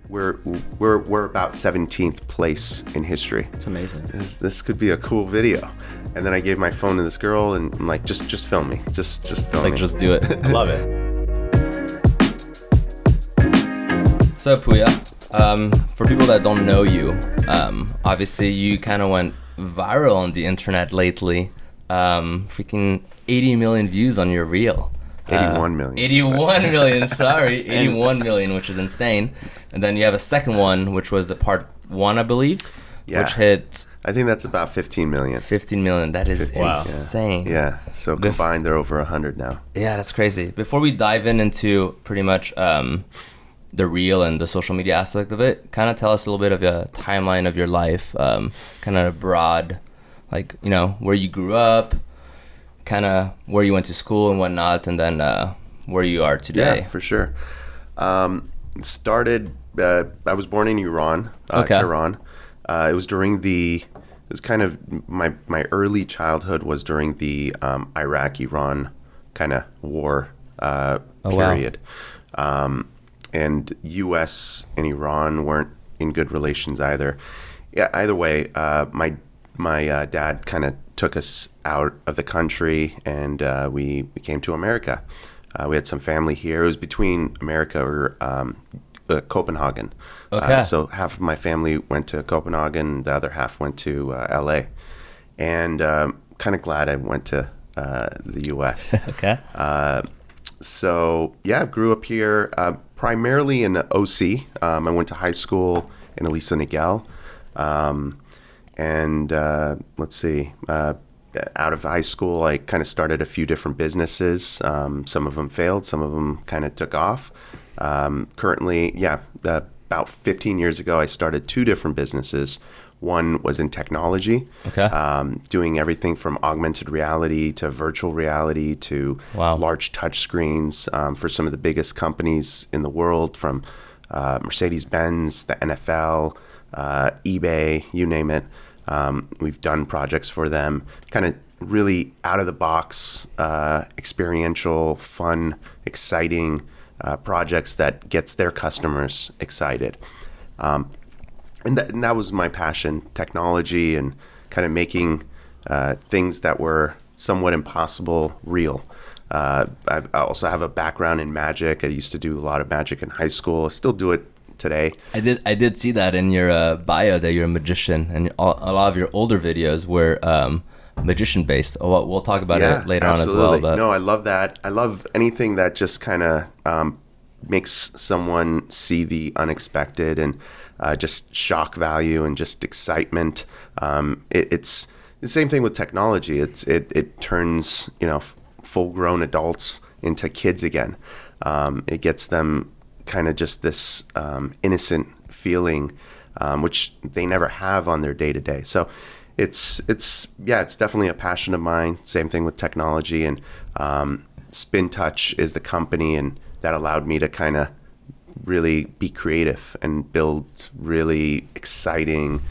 we're about 17th place in history. It's amazing. This could be a cool video. And then I gave my phone to this girl, and I'm like, just film me. Just film me. Just do it. I love it. So Pouya, for people that don't know you, obviously you kind of went viral on the internet lately. Freaking 80 million views on your reel. 81 million. 81 million, sorry. 81 million, which is insane. And then you have a second one, which was the part 1, I believe, which hit... I think that's about 15 million. 15 million, that is insane. Yeah, so combined they're over 100 now. Yeah, that's crazy. Before we dive into pretty much the reel and the social media aspect of it, kind of tell us a little bit of a timeline of your life, kind of broad, like, you know, where you grew up, kind of where you went to school and whatnot, and then where you are today. Yeah, for sure. I was born in Iran, Tehran. It was during my early childhood was during the Iraq-Iran kind of war period. Wow. And U.S. and Iran weren't in good relations either. Yeah, either way, my dad kind of took us out of the country, and we came to America. We had some family here. It was between America or Copenhagen. Okay. So half of my family went to Copenhagen, the other half went to L.A. And kind of glad I went to the U.S. Okay. So yeah, I grew up here primarily in OC. I went to high school in Elisa Niguel. And let's see, out of high school, I kind of started a few different businesses. Some of them failed, some of them kind of took off. Currently, about 15 years ago, I started 2 different businesses. One was in technology, doing everything from augmented reality to virtual reality to large touch screens for some of the biggest companies in the world, from Mercedes-Benz, the NFL, eBay, you name it. We've done projects for them, kind of really out of the box, experiential, fun, exciting projects that gets their customers excited. And that was my passion, technology and kind of making things that were somewhat impossible real. I also have a background in magic. I used to do a lot of magic in high school. I still do it today. I did see that in your bio that you're a magician, and a lot of your older videos were magician based. We'll talk about it later absolutely. on as well. But no, I love that. I love anything that just kind of makes someone see the unexpected and just shock value and just excitement. It's the same thing with technology. It turns full-grown adults into kids again. It gets them kind of just this innocent feeling, which they never have on their day-to-day. So it's definitely a passion of mine. Same thing with technology, and Spin Touch is the company, and that allowed me to kind of really be creative and build really exciting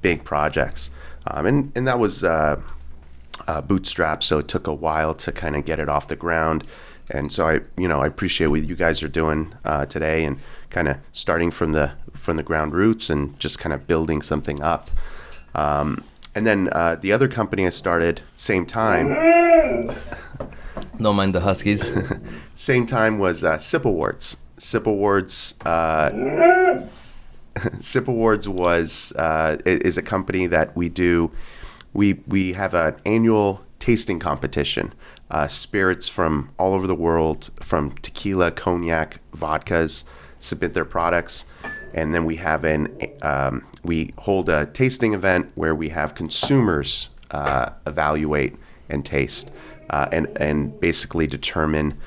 big projects. And that was bootstrapped, so it took a while to kind of get it off the ground. And so I appreciate what you guys are doing today, and kind of starting from the ground roots and just kind of building something up. And then the other company I started same time. Don't mind the Huskies. Same time was Sip Awards. Sip Awards. Sip Awards is a company that we do. We have an annual tasting competition. Spirits from all over the world, from tequila, cognac, vodkas, submit their products, and then we have we hold a tasting event where we have consumers evaluate and taste, and basically determine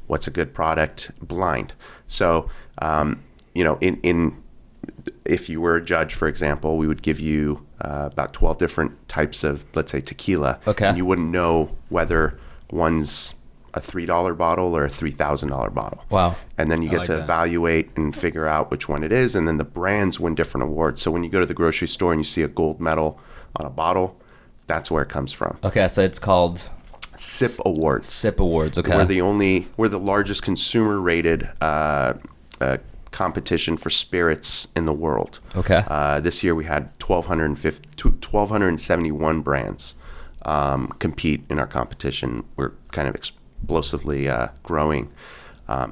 what's a good product blind. So, if you were a judge, for example, we would give you about 12 different types of, let's say, tequila. Okay. And you wouldn't know whether one's a $3 bottle or a $3,000 bottle. Wow. And then you get to evaluate and figure out which one it is. And then the brands win different awards. So when you go to the grocery store and you see a gold medal on a bottle, that's where it comes from. Okay, so it's called Sip Awards. Sip Awards. Okay. We're the largest consumer rated competition for spirits in the world. Okay. This year we had 1,271 brands compete in our competition. We're kind of explosively growing.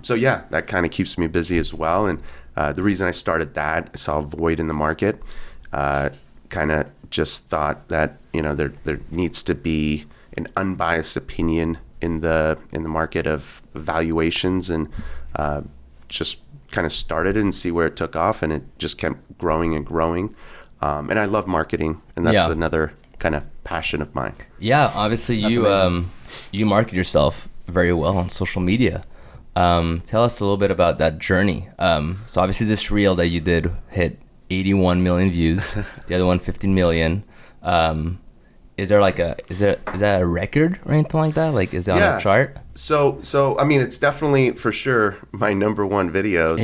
So yeah, that kind of keeps me busy as well. And the reason I started that, I saw a void in the market. Kind of just thought that, you know, there needs to be an unbiased opinion in the market of valuations, and just kind of started it and see where it took off, and it just kept growing and growing. And I love marketing, and that's another kind of passion of mine. Yeah, obviously you market yourself very well on social media. Tell us a little bit about that journey. So obviously this reel that you did hit 81 million views, the other one 15 million. Is there like is that a record or anything like that? Like, is it on a chart? So I mean, it's definitely for sure my number one videos.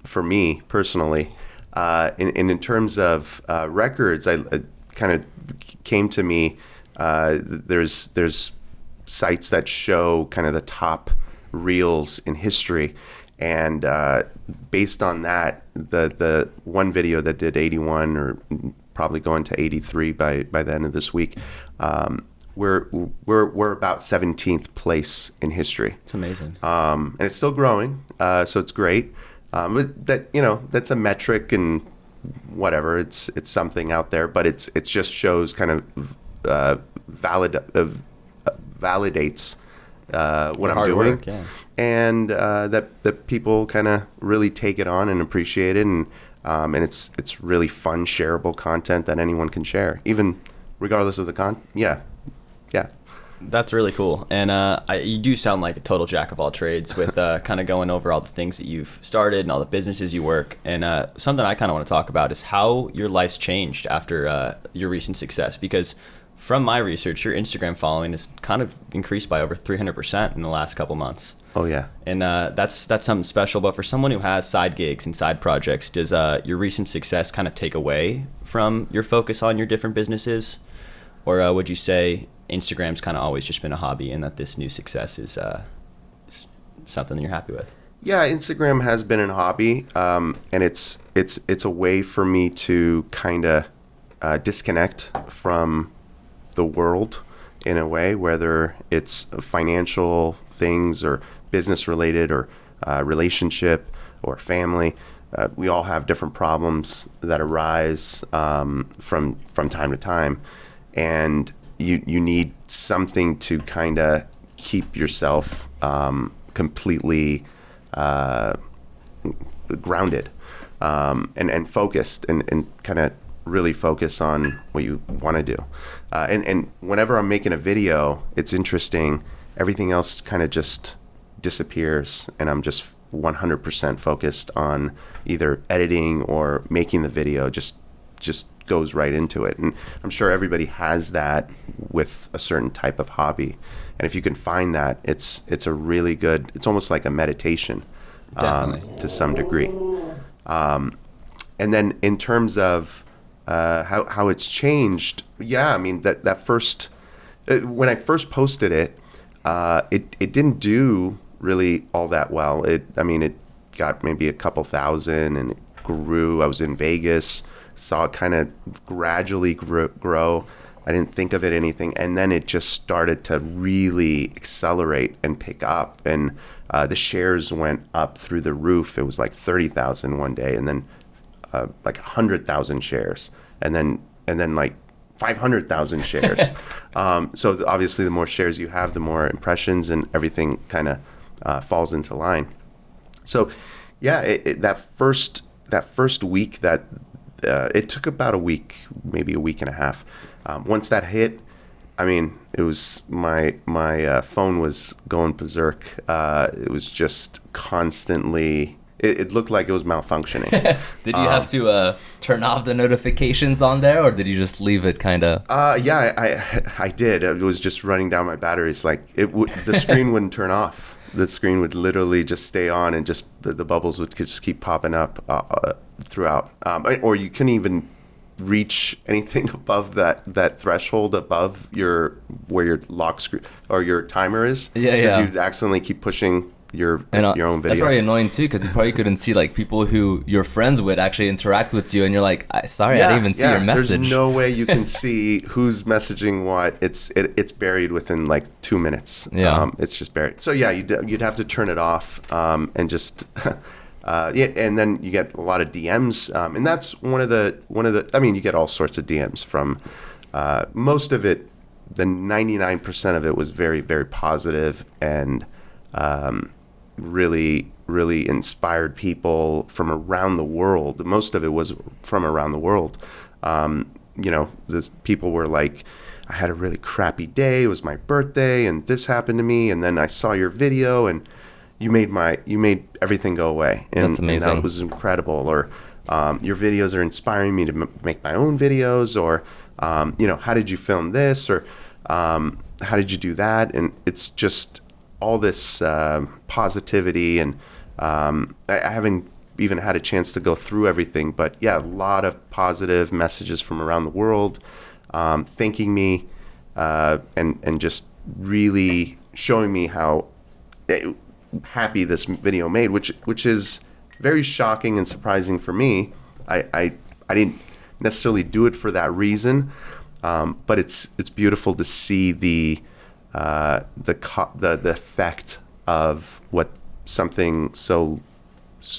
For me personally, in terms of records, I kind of came to me. There's sites that show kind of the top reels in history, and based on that, the one video that did 81 or probably going to 83 by the end of this week, we're about 17th place in history. It's amazing. And it's still growing, so it's great. But that, you know, that's a metric and whatever. It's something out there, but it just shows kind of validates what I'm doing, work, yeah. and that people kind of really take it on and appreciate it, and it's really fun, shareable content that anyone can share, even regardless of the content. Yeah. That's really cool. And you do sound like a total jack of all trades with kind of going over all the things that you've started and all the businesses you work. And something I kind of want to talk about is how your life's changed after your recent success. Because from my research, your Instagram following has kind of increased by over 300% in the last couple months. Oh, yeah. And that's something special. But for someone who has side gigs and side projects, does your recent success kind of take away from your focus on your different businesses? Or would you say Instagram's kind of always just been a hobby, and that this new success is something that you're happy with? Yeah, Instagram has been a hobby, and it's a way for me to kind of disconnect from the world in a way, whether it's financial things or business related or relationship or family. We all have different problems that arise from time to time, and you need something to kind of keep yourself completely grounded and focused, and kind of really focus on what you want to do. And whenever I'm making a video, it's interesting. Everything else kind of just disappears, and I'm just 100% focused on either editing or making the video. Just goes right into it. And I'm sure everybody has that with a certain type of hobby. And if you can find that, it's a really good, it's almost like a meditation to some degree. And then in terms of how it's changed, yeah, I mean, that first, when I first posted it, it didn't do really all that well. It got maybe a couple thousand, and it grew. I was in Vegas, saw it kind of gradually grow. I didn't think of it anything, and then it just started to really accelerate and pick up, and the shares went up through the roof. It was like 30,000 one day, and then like 100,000 shares, and then like 500,000 shares. So obviously, the more shares you have, the more impressions, and everything kind of falls into line. So, yeah, that first week, that it took about a week, maybe a week and a half. Once that hit, I mean, it was my phone was going berserk. It was just constantly. It looked like it was malfunctioning. Did you have to turn off the notifications on there, or did you just leave it kind of? Yeah, I did. It was just running down my batteries. Like the screen wouldn't turn off. The screen would literally just stay on, and just the bubbles would just keep popping up throughout. Or you couldn't even reach anything above that threshold above where your lock screen or your timer is. Yeah. Because you'd accidentally keep pushing your And own that's video. probably annoying too, because you probably couldn't see like people who you're friends with actually interact with you, and you're like, sorry, I didn't even see your message. There's no way you can see who's messaging what. It's buried within like 2 minutes. Yeah. It's just buried. So yeah, you'd have to turn it off and just yeah, and then you get a lot of DMs, and that's one of the. I mean, you get all sorts of DMs from most of it. The 99% of it was very, very positive and really, really inspired people from around the world. Most of it was from around the world. You know, these people were like, I had a really crappy day. It was my birthday, and this happened to me. And then I saw your video, and you made everything go away. And, That's amazing. And that was incredible. Or your videos are inspiring me to make my own videos. Or you know, how did you film this? Or how did you do that? And it's just all this positivity, and I haven't even had a chance to go through everything, but yeah, a lot of positive messages from around the world, thanking me, and just really showing me how happy this video made, which is very shocking and surprising for me. I didn't necessarily do it for that reason, but it's beautiful to see the effect of what something so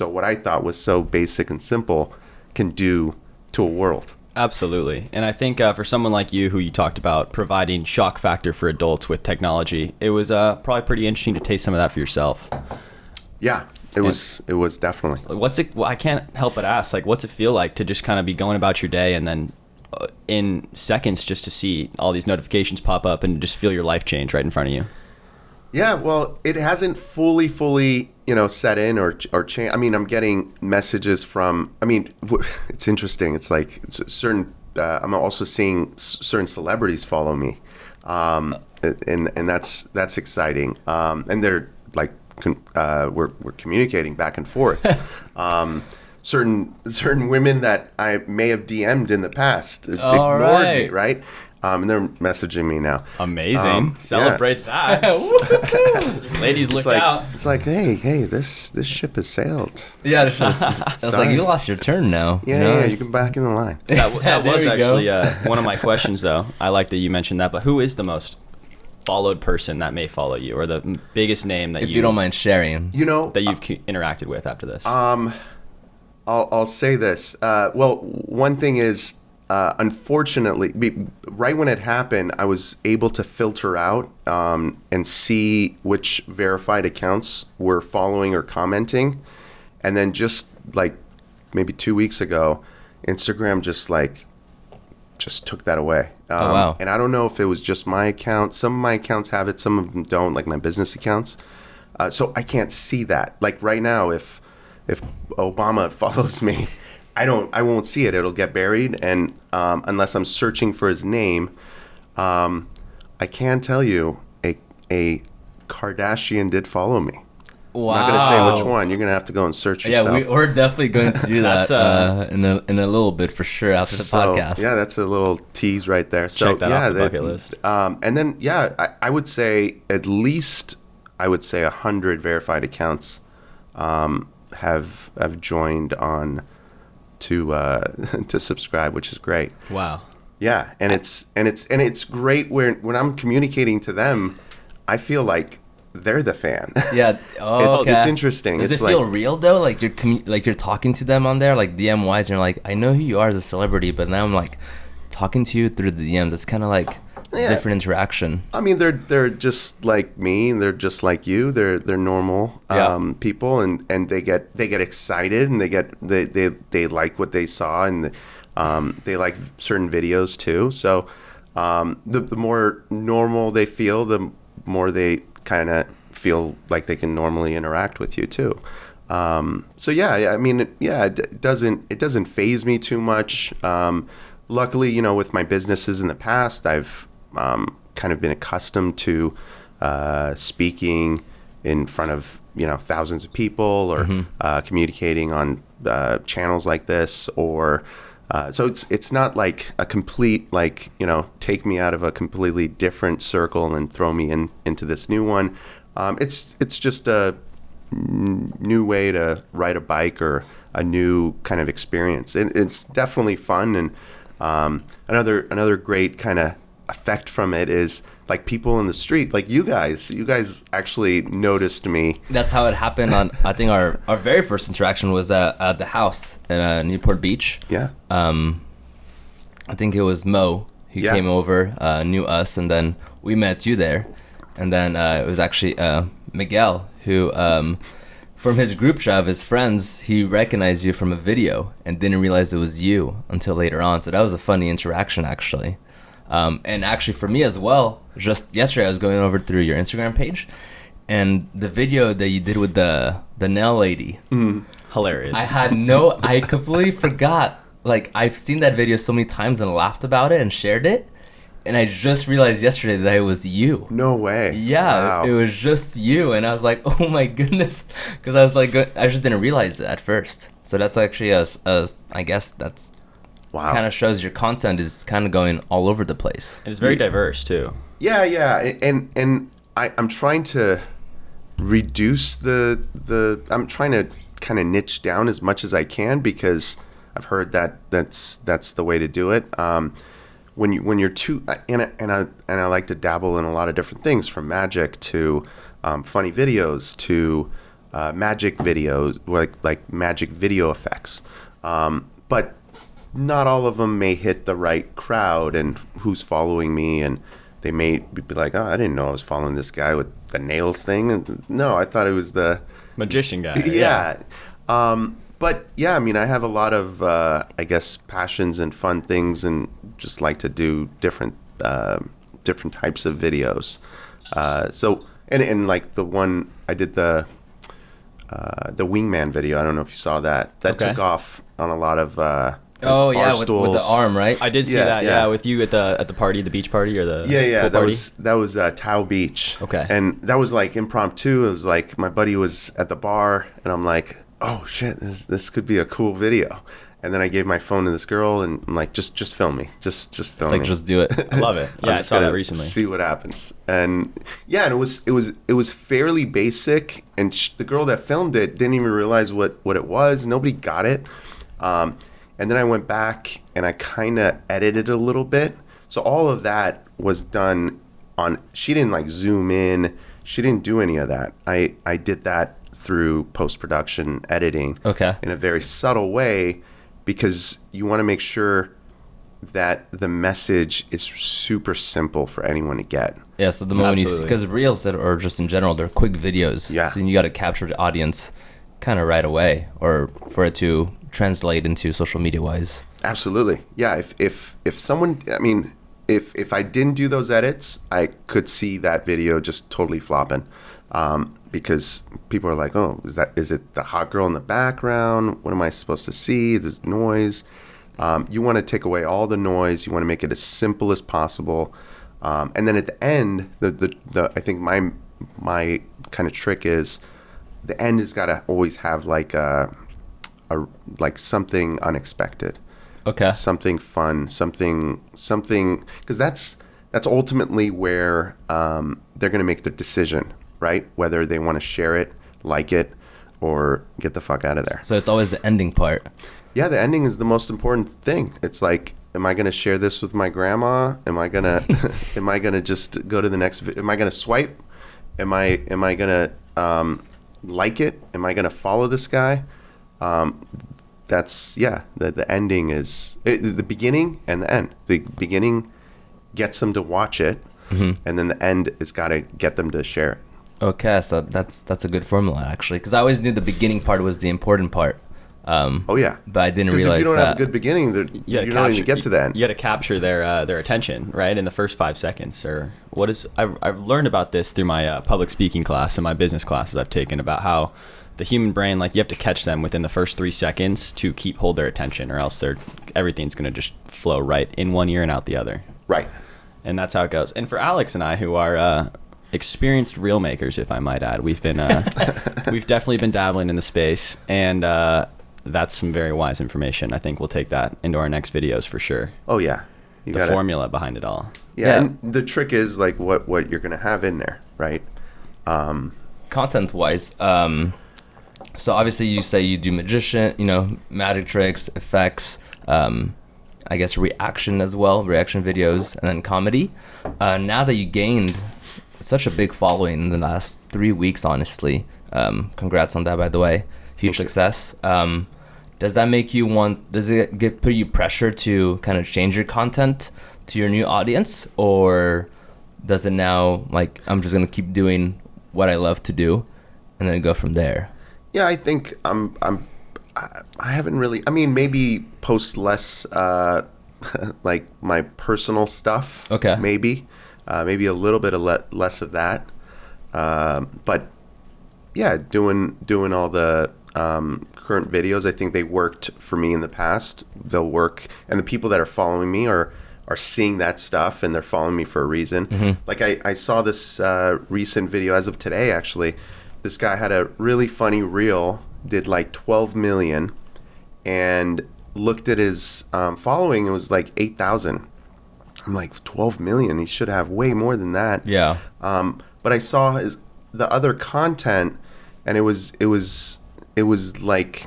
what I thought was so basic and simple can do to a world. Absolutely. And I think for someone like you, who you talked about providing shock factor for adults with technology, it was probably pretty interesting to taste some of that for yourself. Yeah, it was definitely. What's it? Well, I can't help but ask, like, what's it feel like to just kind of be going about your day, and then in seconds just to see all these notifications pop up and just feel your life change right in front of you? Yeah, well, it hasn't fully, set in or changed. I mean, I'm getting messages from. I mean, it's interesting. It's like certain. I'm also seeing certain celebrities follow me, and that's exciting. And they're like, we're communicating back and forth. Certain women that I may have DM'd in the past ignored me, right? And they're messaging me now. Amazing. Celebrate that. Ladies, look out. It's like, hey, this ship has sailed. Yeah, it's like, you lost your turn now. Yeah, you can back in the line. That was There we actually one of my questions, though. I like that you mentioned that, but who is the most followed person that may follow you, or the biggest name that if you don't mind sharing, that you've interacted with after this? I'll say this. Well, one thing is, unfortunately, right when it happened, I was able to filter out and see which verified accounts were following or commenting. And then just like maybe 2 weeks ago, Instagram just took that away. Oh, wow. And I don't know if it was just my account. Some of my accounts have it, some of them don't, like my business accounts. So I can't see that. Like right now, if Obama follows me, I won't see it. It'll get buried, and unless I'm searching for his name, I can tell you a Kardashian did follow me. wow. I'm not gonna say which one. You're gonna have to go and search yourself. Yeah, we're definitely going to do that in a little bit for sure after the podcast. Yeah, that's a little tease right there. So Check that yeah, off the bucket list. And then I would say at least 100 verified accounts have joined on to subscribe, which is great. Wow. Yeah, and it's great when I'm communicating to them, I feel like they're the fan. Yeah. It's interesting. Does it's it feel real though? Like you're talking to them on there, like DM wise, and you're like, I know who you are as a celebrity, but now I'm like talking to you through the DMs. It's kind of like different interaction. I mean, they're just like me, and they're just like you. They're normal people, and they get excited, and they like what they saw, and they like certain videos too. So the more normal they feel, the more they kind of feel like they can normally interact with you too. So yeah, I mean, it doesn't faze me too much. Luckily, with my businesses in the past, I've kind of been accustomed to speaking in front of thousands of people, or communicating on channels like this, or so it's not like a complete take me out of a completely different circle and then throw me into this new one. It's just new way to ride a bike or a new kind of experience. It's definitely fun. And another great kind of effect from it is like people in the street, like you guys actually noticed me. That's how it happened on, I think our very first interaction was at the house in Newport Beach. Yeah. I think it was Mo. He came over, knew us, and then we met you there. And then it was actually Miguel who, from his group chat of his friends, he recognized you from a video and didn't realize it was you until later on. So that was a funny interaction, actually. And actually for me as well, just yesterday I was going over through your Instagram page, and the video that you did with the nail lady. Hilarious. I completely forgot. Like, I've seen that video so many times and laughed about it and shared it. And I just realized yesterday that it was you. No way. Yeah, Wow. it was just you. And I was like, oh my goodness. Because I was like, I just didn't realize it at first. So that's actually, I guess that's Wow. kind of shows your content is kind of going all over the place. And it's very diverse too. Yeah. And I'm trying to reduce I'm trying to kind of niche down as much as I can, because I've heard that that's the way to do it. When you're too, and I like to dabble in a lot of different things, from magic to funny videos to magic videos, like magic video effects. But not all of them may hit the right crowd and who's following me, and they may be like, oh, I didn't know I was following this guy with the nails thing. And no, I thought it was the Magician guy. Yeah. But yeah, I mean, I have a lot of, I guess, passions and fun things, and just like to do different types of videos. So, and like the one I did, the wingman video. I don't know if you saw that. That Okay. took off on a lot of Oh yeah, with the Barstools. arm, right? I did see Yeah, that, yeah. with you at the party, the beach party, or the Yeah, pool that party. was Tao Beach. Okay. And that was like impromptu. It was like my buddy was at the bar, and I'm like, oh shit, this could be a cool video. And then I gave my phone to this girl, and I'm like, just film me, just film It's like, me. just do it. I love it. I'm Yeah, I just saw that gonna recently. See what happens. And yeah, and it was fairly basic, and the girl that filmed it didn't even realize what it was. Nobody got it. And then I went back and I kind of edited a little bit. So all of that was done on. She didn't like zoom in. She didn't do any of that. I did that through post-production editing. Okay. In a very subtle way, because you want to make sure that the message is super simple for anyone to get. Yeah, so the moment Absolutely. because reels that or just in general, they're quick videos. Yeah. So you got to capture the audience kind of right away, or for it to translate into social media wise. Absolutely. Yeah, if someone, I mean, if I didn't do those edits, I could see that video just totally flopping. Because people are like, oh, is it the hot girl in the background? What am I supposed to see? There's noise. You want to take away all the noise. You want to make it as simple as possible. And then at the end, the I think my kind of trick is the end has got to always have like like something unexpected. Okay. Something fun, something, because that's ultimately where they're going to make the decision, right? Whether they want to share it, like it, or get the fuck out of there. So it's always the ending part. Yeah, the ending is the most important thing. It's like, am I going to share this with my grandma? Am I going to just go to the next, am I going to swipe? Am I going to like it? Am I going to follow this guy? That's, yeah, the ending is, the beginning and the end. The beginning gets them to watch it, and then the end has got to get them to share it. Okay, so that's a good formula actually, because I always knew the beginning part was the important part. Oh yeah, But I didn't because realize if you don't that. have a good beginning, you don't even get to the end. You got to capture their attention, right, in the first 5 seconds. Or what is? I've learned about this through my public speaking class and my business classes I've taken, about how the human brain, like, you have to catch them within the first 3 seconds to hold their attention, or else everything's going to just flow right in one ear and out the other. Right. And that's how it goes. And for Alex and I, who are experienced reel makers, if I might add, we've definitely been dabbling in the space, and that's some very wise information. I think we'll take that into our next videos for sure. Oh yeah. The formula behind it all. Yeah, and the trick is like what you're gonna have in there, right? Content wise, So obviously you say you do magic tricks, effects, I guess reaction as well, reaction videos, and then comedy. Now that you gained such a big following in the last 3 weeks, honestly, congrats on that, by the way, huge success. Does that make you put you pressure to kind of change your content to your new audience, or does it now, like, I'm just gonna keep doing what I love to do and then go from there? Yeah, I think I haven't really. I mean, maybe post less like my personal stuff. Okay. Maybe a little bit of less of that. But yeah, doing all the current videos. I think they worked for me in the past. They'll work, and the people that are following me are seeing that stuff, and they're following me for a reason. Mm-hmm. Like I saw this recent video as of today, actually. This guy had a really funny reel, did like 12 million, and looked at his following. It was like 8,000. I'm like, 12 million? He should have way more than that. Yeah. But I saw the other content, and it was like,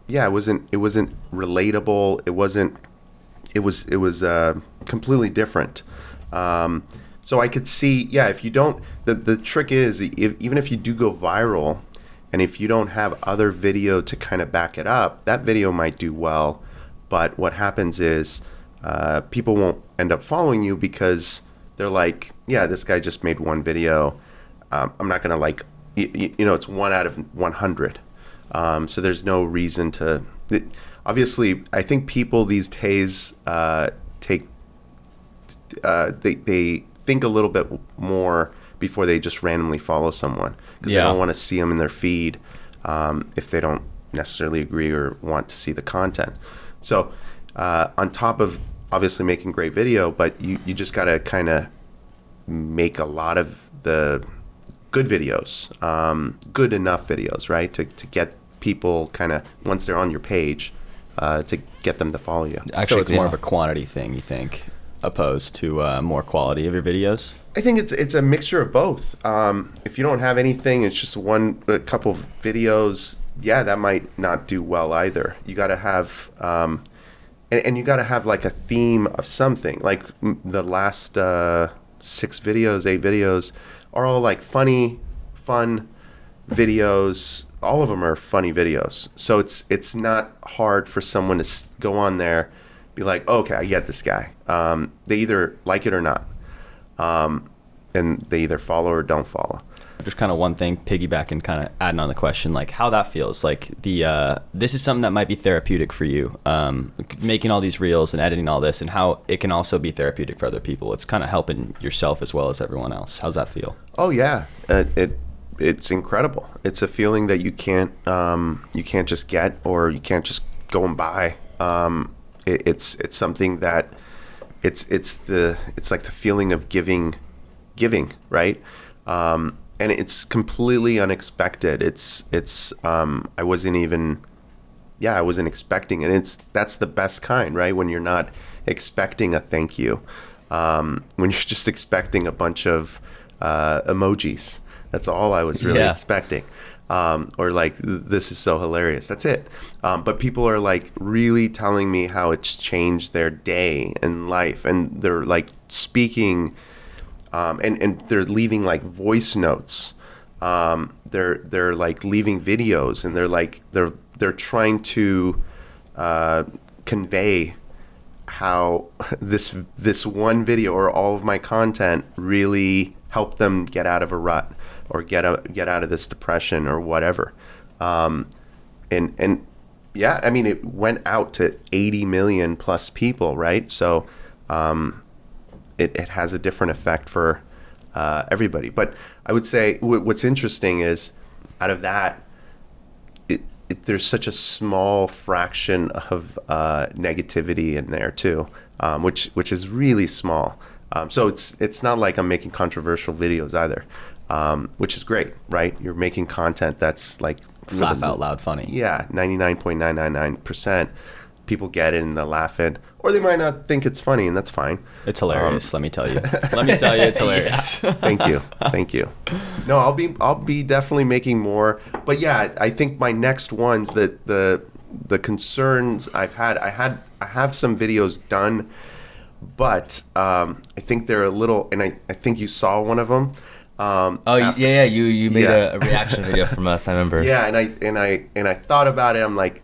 yeah, it wasn't relatable. It was completely different. So I could see, yeah, if you don't, the trick is, even if you do go viral, and if you don't have other video to kind of back it up, that video might do well. But what happens is people won't end up following you because they're like, yeah, this guy just made one video. I'm not going to like, it's 1 out of 100. So there's no reason to, obviously, I think people these days they think a little bit more before they just randomly follow someone, because they don't want to see them in their feed if they don't necessarily agree or want to see the content. So on top of obviously making great video, but you just got to kind of make a lot of the good videos, good enough videos, right? To get people kind of, once they're on your page, to get them to follow you. Actually, so it's more of a quantity thing, you think, opposed to more quality of your videos? I think it's a mixture of both. If you don't have anything, it's just a couple of videos, yeah, that might not do well either. You got to have, and you got to have like a theme of something. Like the last 8 videos are all like funny, fun videos. All of them are funny videos. So it's not hard for someone to go on there, be like, oh, okay, I get this guy. They either like it or not. And they either follow or don't follow. Just kind of one thing, piggybacking, kind of adding on the question, like how that feels. Like this is something that might be therapeutic for you, making all these reels and editing all this, and how it can also be therapeutic for other people. It's kind of helping yourself as well as everyone else. How's that feel? Oh yeah, it's incredible. It's a feeling that you can't just get, or you can't just go and buy. It's something that it's like the feeling of giving, right? And it's completely unexpected. I wasn't expecting it. That's the best kind, right? When you're not expecting a thank you, when you're just expecting a bunch of emojis. That's all I was really expecting. Or like, this is so hilarious. That's it. But people are like really telling me how it's changed their day and life, and they're like speaking, and they're leaving like voice notes. They're like leaving videos, and they're trying to convey how this one video or all of my content really helped them get out of a rut, or get out of this depression or whatever. And yeah, I mean, it went out to 80 million plus people, right? So it has a different effect for everybody. But I would say what's interesting is, out of that, there's such a small fraction of negativity in there too, which is really small. So it's not like I'm making controversial videos either. Which is great, right? You're making content that's like laugh out loud funny. Yeah, 99.999%. people get it and they'll laugh at, or they might not think it's funny, and that's fine. It's hilarious. Let me tell you. It's hilarious. Thank you. No, I'll be definitely making more. But yeah, I think my next ones, that the concerns I have some videos done, but I think they're a little, and I think you saw one of them. You made a reaction video from us. I remember. Yeah, and I thought about it. I'm like,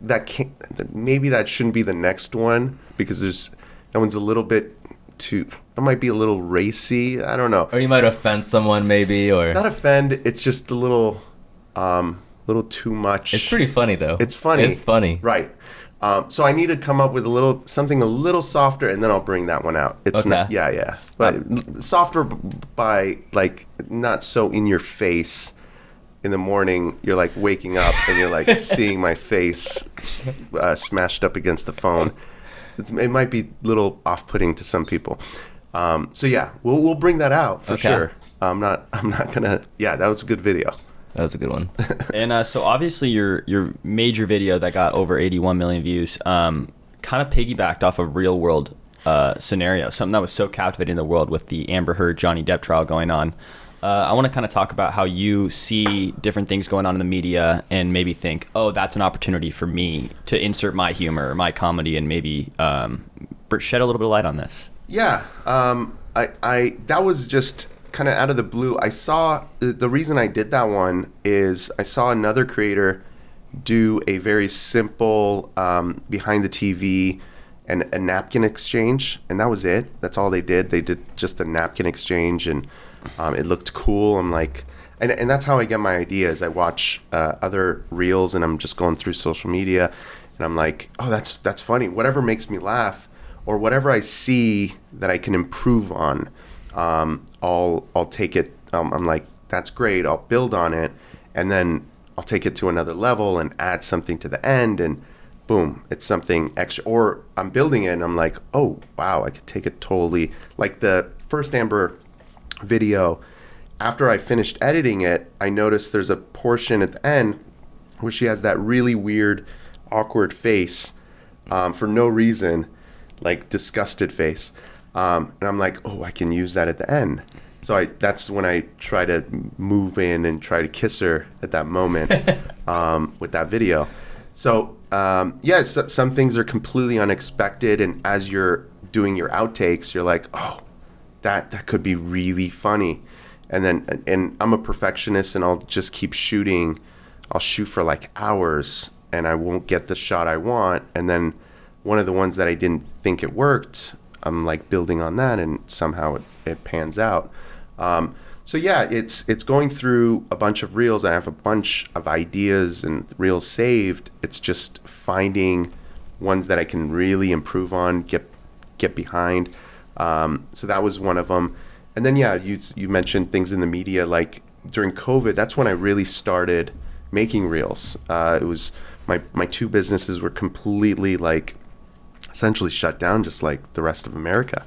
maybe that shouldn't be the next one, because that one's a little bit too. It might be a little racy. I don't know. Or you might offend someone, maybe, or not offend. It's just a little too much. It's pretty funny though. It's funny. Right. So I need to come up with something a little softer, and then I'll bring that one out. It's okay. Yeah. But softer by, like, not so in your face. In the morning, you're like waking up and you're like seeing my face smashed up against the phone. It might be a little off-putting to some people. So yeah, we'll bring that out for sure. I'm not gonna. Yeah, that was a good video. That was a good one. And so obviously your major video that got over 81 million views kind of piggybacked off of real world scenario, something that was so captivating in the world with the Amber Heard Johnny Depp trial going on. I want to kind of talk about how you see different things going on in the media and maybe think, oh, that's an opportunity for me to insert my humor, my comedy, and maybe shed a little bit of light on this. Yeah, I that was just kind of out of the blue. I saw the reason I did that one is I saw another creator do a very simple behind the TV and a napkin exchange, and that was it. That's all they did. They did just a napkin exchange, and it looked cool. I'm like, and that's how I get my ideas. I watch other reels, and I'm just going through social media, and I'm like, oh, that's funny. Whatever makes me laugh, or whatever I see that I can improve on, I'll take it. I'm like, that's great. I'll build on it, and then I'll take it to another level and add something to the end, and boom, it's something extra. Or I'm building it, and I'm like, oh wow, I could take it totally. Like the first Amber video, after I finished editing it, I noticed there's a portion at the end where she has that really weird, awkward face for no reason, like disgusted face. And I'm like, oh, I can use that at the end. So that's when I try to move in and try to kiss her at that moment with that video. So some things are completely unexpected, and as you're doing your outtakes, you're like, oh, that could be really funny. And I'm a perfectionist, and I'll just keep shooting. I'll shoot for like hours, and I won't get the shot I want. And then one of the ones that I didn't think it worked, I'm like building on that, and somehow it pans out. So yeah, it's going through a bunch of reels. I have a bunch of ideas and reels saved. It's just finding ones that I can really improve on, get behind. So that was one of them. And then yeah, you mentioned things in the media, like during COVID. That's when I really started making reels. It was my two businesses were completely like essentially shut down, just like the rest of America.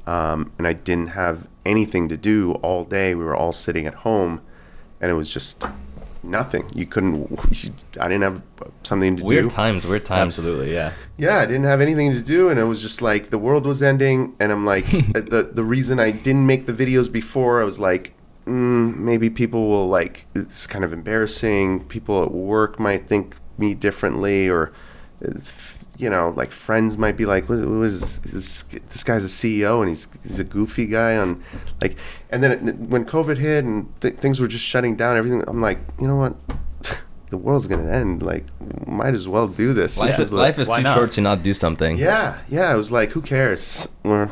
And I didn't have anything to do all day. We were all sitting at home, and it was just nothing. I didn't have something to do. Weird times. Absolutely, yeah. Yeah, I didn't have anything to do, and it was just like the world was ending, and I'm like, the reason I didn't make the videos before, I was like, maybe people will like, it's kind of embarrassing. People at work might think me differently, or like friends might be like, who is this guy's a CEO and he's a goofy guy on like. And then when COVID hit and things were just shutting down, everything, I'm like, you know what, the world's gonna end. Like, might as well do this. Life is too short to not do something. Yeah. I was like, who cares? We're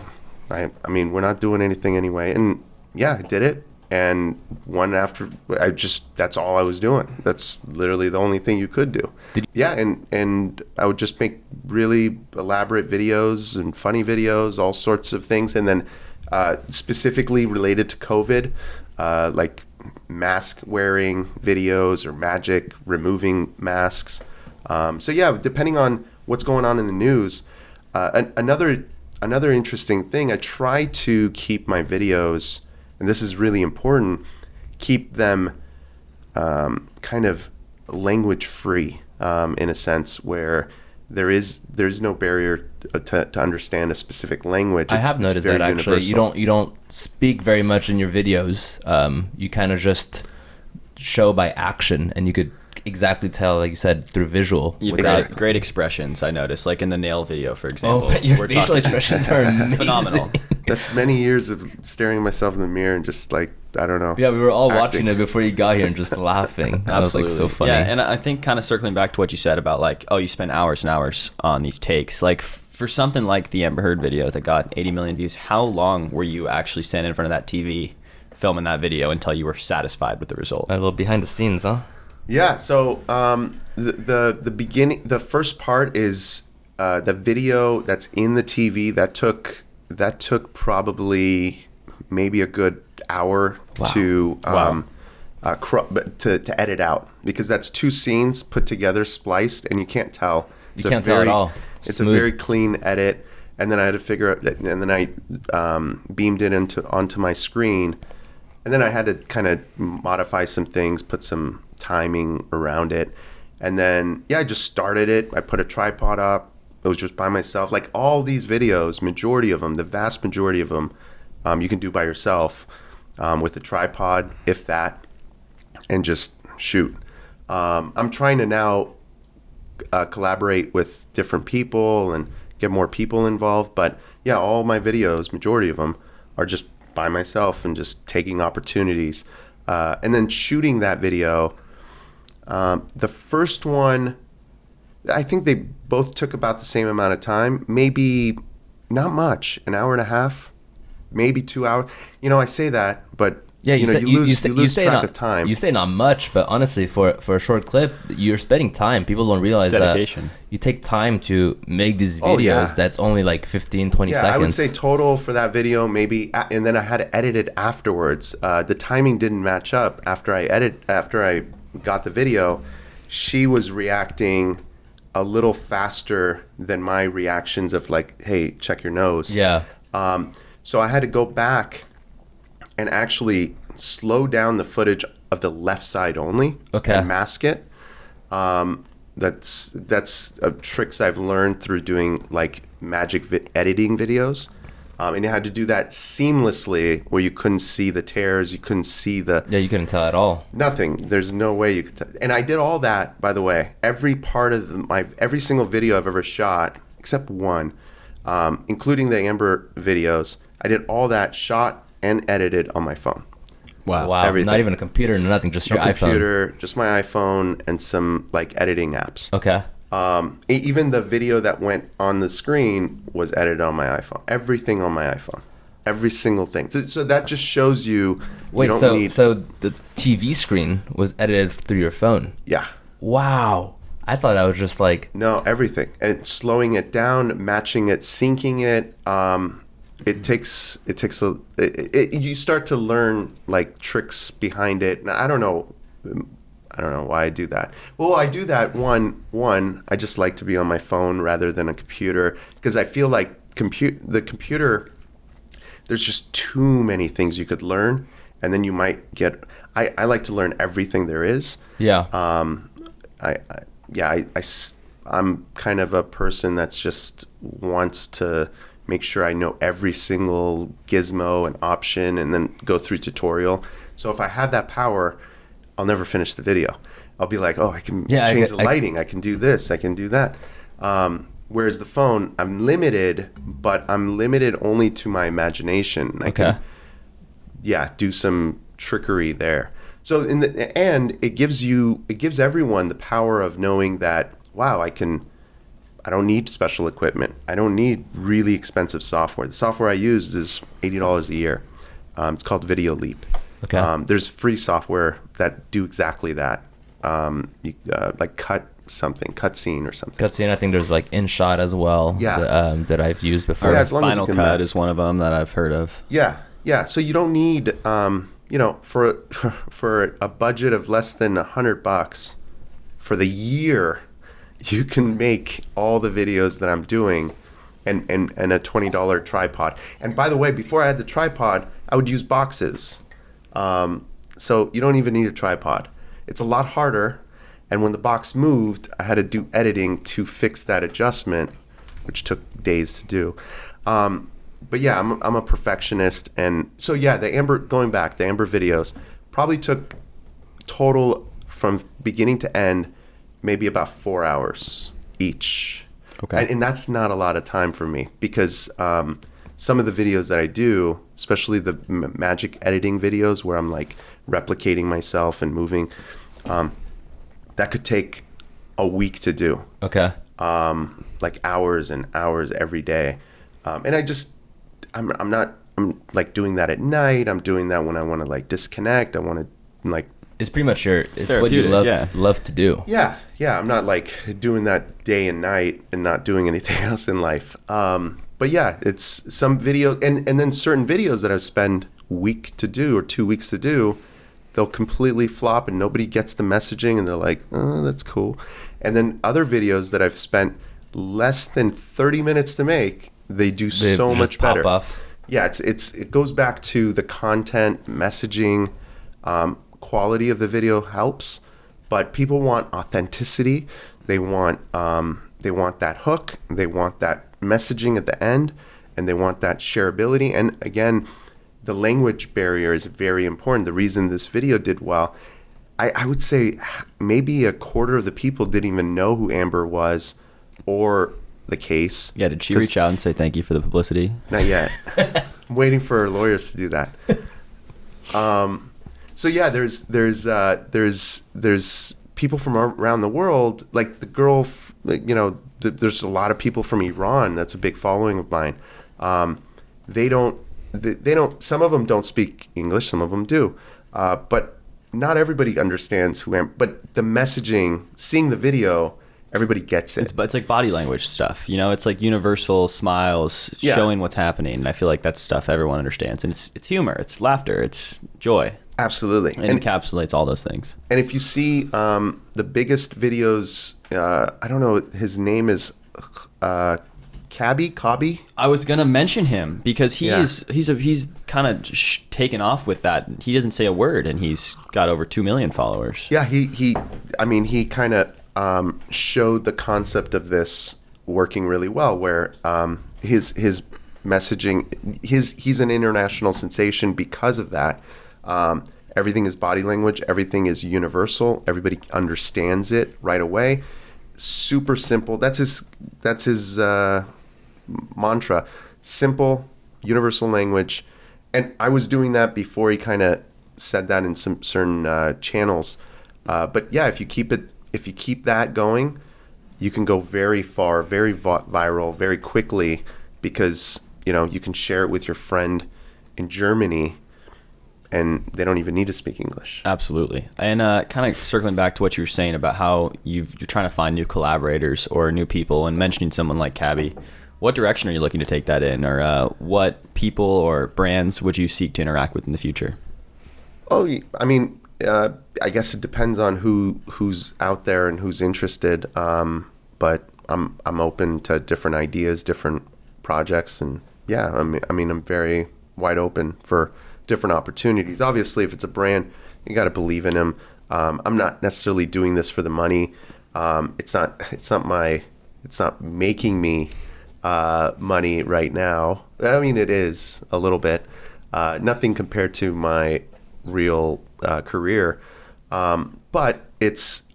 not doing anything anyway. And yeah, I did it. And one after, that's all I was doing. That's literally the only thing you could do. And I would just make really elaborate videos and funny videos, all sorts of things. And then specifically related to COVID, like mask wearing videos or magic, removing masks. So yeah, depending on what's going on in the news. Another interesting thing, I try to keep my videos, and this is really important, keep them kind of language free, in a sense where there's no barrier to understand a specific language. I have It's noticed very that actually. universal. You don't speak very much in your videos. You kind of just show by action, and you could exactly tell, like you said, through visual. You've without- got great expressions, I noticed, like in the nail video, for example. Oh, your We're facial talking- expressions are amazing. Phenomenal. That's many years of staring at myself in the mirror and just like, I don't know. Yeah, we were all acting. watching it before you got here and just laughing. That was like so funny. Yeah, and I think kind of circling back to what you said about like, oh, you spent hours and hours on these takes. Like for something like the Amber Heard video that got 80 million views, how long were you actually standing in front of that TV filming that video until you were satisfied with the result? A little behind the scenes, huh? Yeah. So the beginning, the first part is the video that's in the TV that took probably maybe a good hour to to edit out, because that's two scenes put together, spliced, and you can't tell. You can't tell at all. It's Smooth. a very clean edit, and then I had to figure out, and then I beamed it onto my screen, and then I had to kind of modify some things, put some timing around it, and then I just started it. I put a tripod up. It was just by myself. Like all these videos, majority of them, the vast majority of them, you can do by yourself with a tripod, if that, and just shoot. I'm trying to now collaborate with different people and get more people involved. But yeah, all my videos, majority of them, are just by myself and just taking opportunities. And then shooting that video, the first one, I think they both took about the same amount of time, maybe not much, an hour and a half, maybe 2 hours. I say that, but Yeah, you lose track not, of time. You say not much, but honestly, for a short clip, you're spending time. People don't realize Dedication. that you take time to make these videos. Oh, yeah. That's only like 15, 20 seconds. I would say total for that video maybe, and then I had to edit it afterwards. The timing didn't match up. After I got the video, she was reacting a little faster than my reactions of like, hey, check your nose. Yeah. So I had to go back and actually slow down the footage of the left side only. Okay. And mask it. That's tricks I've learned through doing like magic editing videos. And you had to do that seamlessly, where you couldn't see the tears, you couldn't see the Yeah, you couldn't tell at all. nothing. There's no way you could tell. And I did all that, by the way. Every part of every single video I've ever shot, except one, including the Amber videos, I did all that shot and edited on my phone. Wow. Everything. Not even a computer, nothing, just No your iPhone. computer, just my iPhone and some like editing apps. Okay. Even the video that went on the screen was edited on my iPhone. Everything on my iPhone. Every single thing. So that just shows you Wait, you don't so need... so the TV screen was edited through your phone? Yeah. Wow. I thought that was just like... No, everything. And slowing it down, matching it, syncing it. You start to learn like tricks behind it. And I don't know why I do that. Well, I do that one. I just like to be on my phone rather than a computer, because I feel like the computer. There's just too many things you could learn, and then you might get. I like to learn everything there is. Yeah. I'm kind of a person that's just wants to make sure I know every single gizmo and option, and then go through tutorial. So if I have that power, I'll never finish the video. I'll be like, oh, I can change the lighting. I can do this. I can do that. Whereas the phone, I'm limited, but I'm limited only to my imagination. I can, do some trickery there. So in the end, it gives everyone the power of knowing that, wow, I don't need special equipment. I don't need really expensive software. The software I used is $80 a year. It's called Video Leap. Okay. There's free software that do exactly that. Like cutscene or something. Cutscene, I think there's like InShot as well. Yeah. That I've used before. Yeah, as long as Final you can Cut mess. is one of them that I've heard of. Yeah. So you don't need, for a budget of less than $100 for the year, you can make all the videos that I'm doing, and a $20 tripod. And by the way, before I had the tripod, I would use boxes. So you don't even need a tripod. It's a lot harder, And when the box moved, I had to do editing to fix that adjustment, which took days to do. But yeah, I'm a perfectionist. And so yeah, the Amber videos probably took total from beginning to end, maybe about 4 hours each. Okay. And that's not a lot of time for me because some of the videos that I do, especially the magic editing videos where I'm like replicating myself and moving, that could take a week to do. Okay. Like hours and hours every day. And I'm like doing that at night. I'm doing that when I want to like disconnect. I want to like. It's pretty much it's what you love to do. Yeah. I'm not like doing that day and night and not doing anything else in life. But yeah, it's some video and then certain videos that I've spent week to do or 2 weeks to do, they'll completely flop and nobody gets the messaging and they're like, oh, that's cool. And then other videos that I've spent less than 30 minutes to make, they do so much better. Pop off. Yeah, it goes back to the content, messaging, quality of the video helps, but people want authenticity. They want that hook. They want that messaging at the end, and they want that shareability. And again, the language barrier is very important. The reason this video did well, I would say maybe a quarter of the people didn't even know who Amber was or the case. Yeah, did she reach out and say thank you for the publicity? Not yet. I'm waiting for lawyers to do that. So yeah, there's people from around the world, like the girl, there's a lot of people from Iran. That's a big following of mine. They don't, some of them don't speak English, some of them do. But not everybody understands who I am. But the messaging, seeing the video, everybody gets it. It's like body language stuff, it's like universal smiles, showing what's happening. And I feel like that's stuff everyone understands. And it's humor, it's laughter, it's joy. Absolutely. And encapsulates all those things. And if you see the biggest videos, I don't know, his name is Kabi. I was gonna mention him because he's kind of taken off with that. He doesn't say a word, and he's got over 2 million followers. Yeah, he kind of showed the concept of this working really well, where his messaging, he's an international sensation because of that. Everything is body language. Everything is universal. Everybody understands it right away. Super simple. That's his mantra. Simple, universal language. And I was doing that before he kind of said that in some certain channels. But yeah, if you keep that going, you can go very far, very viral, very quickly, because you can share it with your friend in Germany. And they don't even need to speak English. Absolutely. And kind of circling back to what you were saying about how you're trying to find new collaborators or new people, and mentioning someone like Kabi, what direction are you looking to take that in? Or what people or brands would you seek to interact with in the future? Oh, I guess it depends on who's out there and who's interested. But I'm open to different ideas, different projects. And yeah, I'm very wide open for different opportunities. Obviously, if it's a brand, you got to believe in them. I'm not necessarily doing this for the money. It's not making me money right now. It is a little bit, nothing compared to my real career. But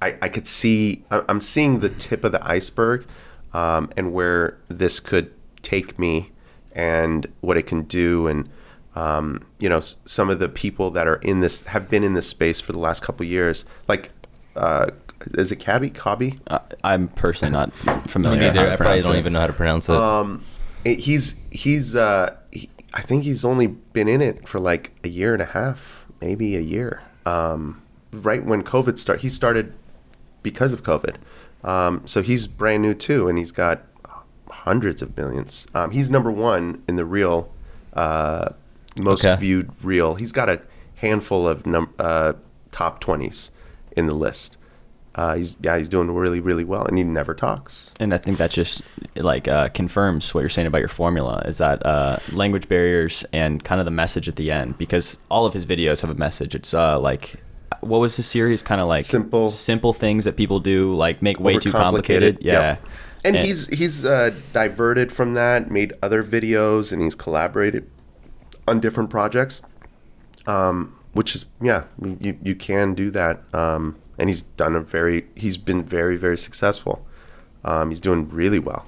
I could see, I'm seeing the tip of the iceberg, and where this could take me and what it can do. And some of the people that are in this have been in this space for the last couple of years. Like, is it Kabi? I'm personally not familiar. Me neither. I probably don't even know how to pronounce it. I think he's only been in it for like a year and a half, maybe a year. Right when COVID started, he started because of COVID. So he's brand new too, and he's got hundreds of millions. He's number one in the reel. Most viewed reel. He's got a handful of top 20s in the list. He's doing really, really well, and he never talks. And I think that just confirms what you're saying about your formula, is that language barriers and kind of the message at the end, because all of his videos have a message. It's what was the series? Kind of like simple things that people do, like make way too complicated. Yeah. Yep. And he's diverted from that, made other videos, and he's collaborated on different projects. Which is, you can do that. And he's been very, very successful. He's doing really well.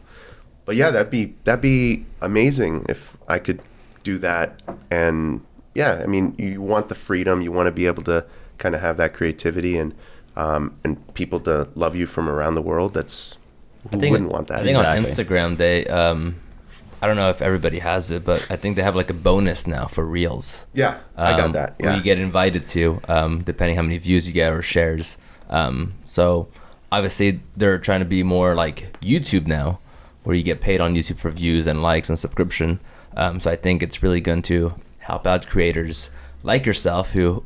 But yeah, that'd be amazing if I could do that. And yeah, I mean, you want the freedom, you want to be able to kind of have that creativity and people to love you from around the world. Who wouldn't want that? I think on Instagram they I don't know if everybody has it, but I think they have like a bonus now for Reels. Yeah, I got that. Yeah. Where you get invited to, depending how many views you get or shares. So obviously they're trying to be more like YouTube now, where you get paid on YouTube for views and likes and subscription. So I think it's really going to help out creators like yourself who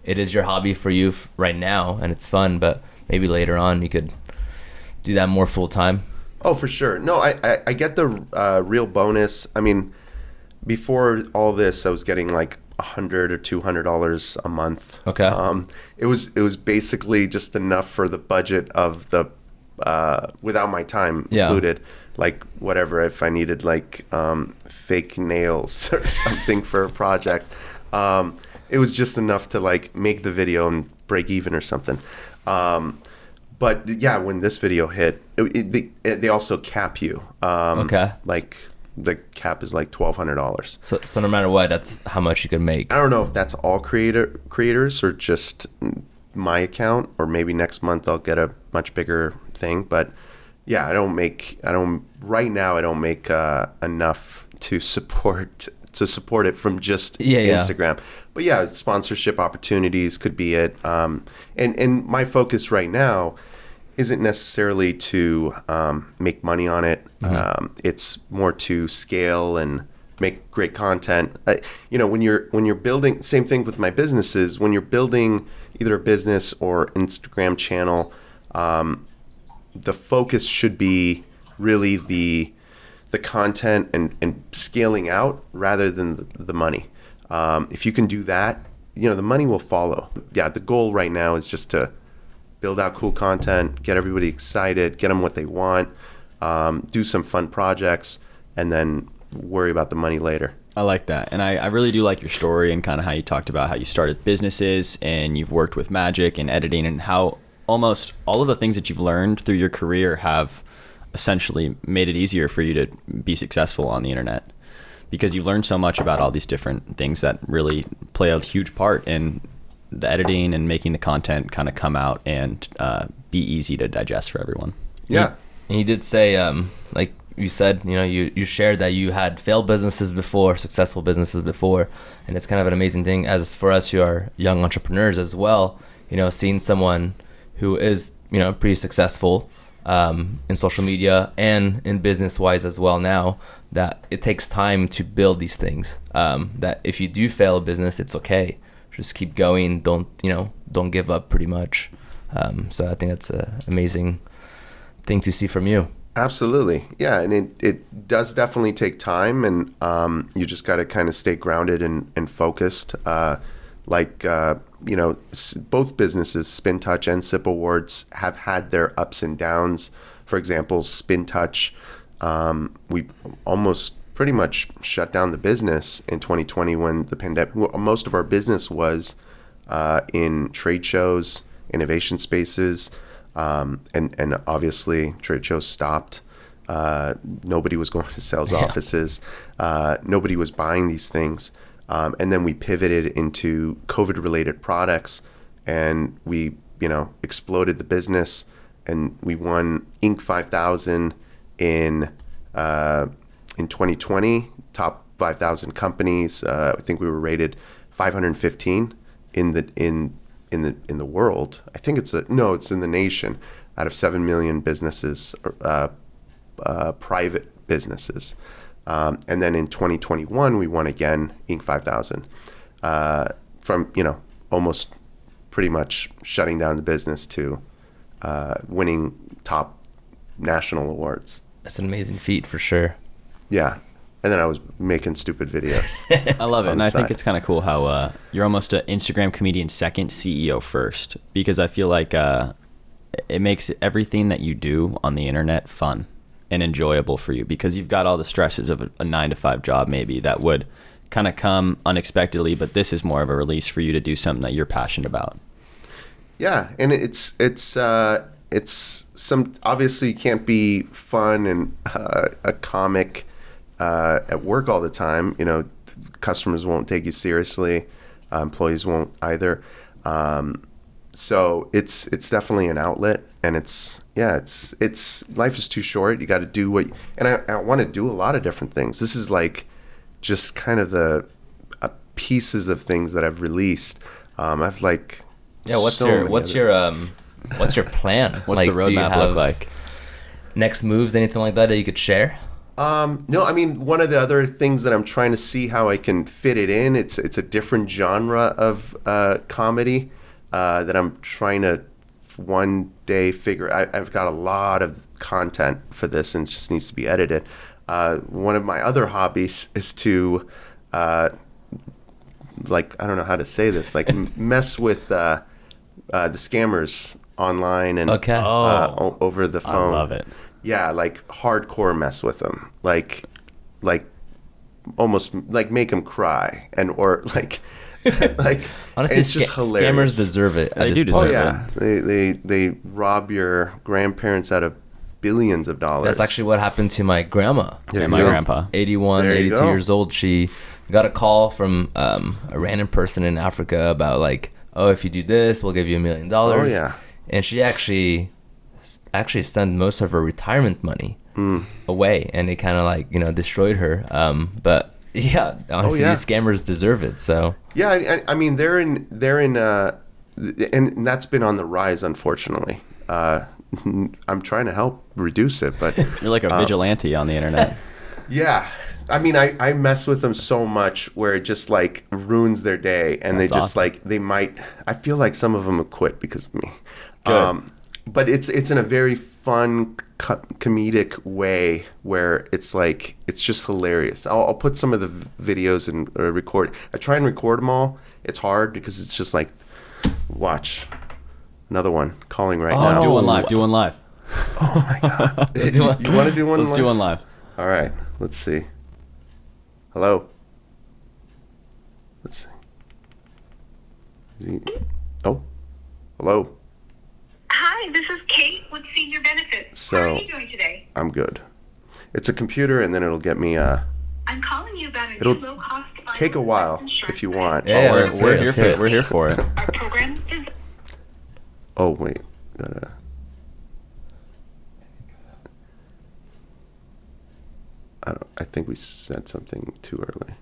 it is your hobby for you right now and it's fun, but maybe later on you could do that more full time. Oh, for sure. No, I get the real bonus. I mean, before all this, I was getting like $100 or $200 a month. Okay. It was basically just enough for the budget of the without my time included. Like whatever, if I needed like fake nails or something for a project, it was just enough to like make the video and break even or something. But yeah, when this video hit, they also cap you. Okay. Like the cap is like $1,200. So no matter what, that's how much you can make. I don't know if that's all creators or just my account, or maybe next month I'll get a much bigger thing. But yeah, right now I don't make enough to support it from just Instagram. But yeah, sponsorship opportunities could be it. And my focus right now isn't necessarily to make money on it. It's more to scale and make great content. When you're building, same thing with my businesses. When you're building either a business or Instagram channel, the focus should be really the content and scaling out rather than the money. If you can do that, the money will follow. Yeah, the goal right now is just to build out cool content, get everybody excited, get them what they want, do some fun projects, and then worry about the money later. I like that. And I really do like your story and kind of how you talked about how you started businesses and you've worked with magic and editing, and how almost all of the things that you've learned through your career have essentially made it easier for you to be successful on the internet, because you've learned so much about all these different things that really play a huge part in the editing and making the content kind of come out and be easy to digest for everyone. Yeah. And you did say, like you said, you shared that you had failed businesses before, successful businesses before, and it's kind of an amazing thing as for us who are young entrepreneurs as well, seeing someone who is, pretty successful in social media and in business wise as well now, that it takes time to build these things, that if you do fail a business, it's okay. Just keep going. Don't give up pretty much. So I think that's an amazing thing to see from you. Absolutely. Yeah. And it does definitely take time, and you just got to kind of stay grounded and focused. Both businesses, Spin Touch and Sip Awards, have had their ups and downs. For example, Spin Touch, we almost pretty much shut down the business in 2020 when the pandemic. Most of our business was in trade shows, innovation spaces, and obviously trade shows stopped. Nobody was going to sales offices. Nobody was buying these things. And then we pivoted into COVID-related products, and we, exploded the business, and we won Inc. 5000 in 2020, top 5,000 companies. I think we were rated 515 in the world. I think it's in the nation, out of 7 million businesses, private businesses. And then in 2021, we won again Inc. 5000 from, almost pretty much shutting down the business to winning top national awards. That's an amazing feat for sure. Yeah. and then I was making stupid videos. I love it. on And the I think side. it's kind of cool how you're almost an Instagram comedian second, CEO first, because I feel like it makes everything that you do on the internet fun and enjoyable for you, because you've got all the stresses of a 9 to 5 job maybe that would kind of come unexpectedly, but this is more of a release for you to do something that you're passionate about. Yeah, and it's some, obviously you can't be fun and a comic at work all the time. You know, customers won't take you seriously, employees won't either. So it's definitely an outlet, and it's life is too short. You got to do and I want to do a lot of different things. This is like just kind of the pieces of things that I've released. I've like What's your plan? What's the do you roadmap have look like? Next moves, anything like that you could share? No, I mean, one of the other things that I'm trying to see how I can fit it in, it's a different genre of comedy that I'm trying to one day figure. I've got a lot of content for this, and it just needs to be edited. One of my other hobbies is to, like, I don't know how to say this, like mess with the scammers online and Okay. over the phone. I love it. Yeah, like hardcore mess with them, like almost like make them cry, or like Honestly, it's just hilarious. scammers deserve it. They at do this deserve point. Oh yeah, they rob your grandparents out of billions of dollars. That's actually what happened to my grandma. Yeah, She my was grandpa. 81, There you 82 go. years old. She got a call from a random person in Africa about like, oh, if you do this, we'll give you $1 million. Oh, yeah. And she actually sent most of her retirement money away, and it kind of like, destroyed her. But yeah, honestly, yeah. these scammers deserve it. So Yeah, I mean they're in and that's been on the rise, unfortunately. I'm trying to help reduce it, but You're like a vigilante on the internet. yeah. I mean, I mess with them so much where it just like ruins their day, and That's they just awesome. like I feel like some of them have quit because of me. Good. But it's in a very fun comedic way where it's like it's just hilarious. I'll put some of the videos and record. I try and record them all. It's hard because it's just like, watch another one calling right now. Do one live. Do one live. Oh my god! do one. You want to do one? Let's do one live. All right. Let's see. Hello. Let's see. Oh. Hello. Hi, this is Kate with Senior Benefits. So- How are you doing today? I'm good. It's a computer, and then it'll get me. I'm calling you about a It'll new low-cost take a while insurance if you plan. want. Yeah, we're let's hear it, here let's for hear it. it. We're here for it. Our program is Oh wait. Gotta. I think we said something too early.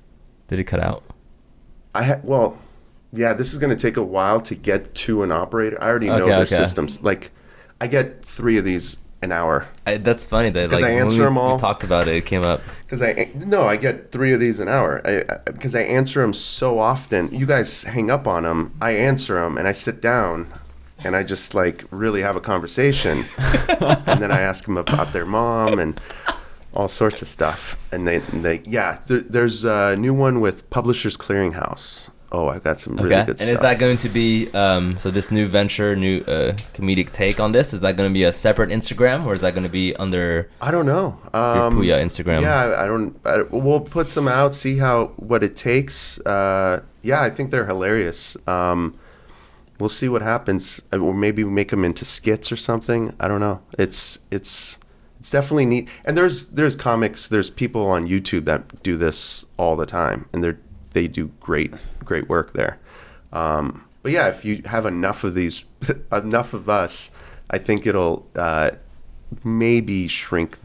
did it cut out? Well, yeah. This is gonna take a while to get to an operator. I already know Okay, their okay. systems. Like, I get 3 of these an hour. That's funny that 'Cause like I when answer we, them all. we talked about it, it came up. Because I get 3 of these an hour. Because I answer them so often. You guys hang up on them. I answer them, and I sit down, and I just like really have a conversation, and then I ask them about their mom and all sorts of stuff. And there's a new one with Publishers Clearinghouse. Oh, I've got some really Okay. good And stuff. is that going to be so this new venture, new comedic take on this? Is that going to be a separate Instagram, or is that going to be under I don't know. your Pouya Instagram? Yeah, we'll put some out, see what it takes. Yeah, I think they're hilarious. We'll see what happens. Or maybe make them into skits or something. I don't know. It's definitely neat. And there's comics, there's people on YouTube that do this all the time, and they do great work there. But yeah, if you have enough of these, enough of us, I think it'll maybe shrink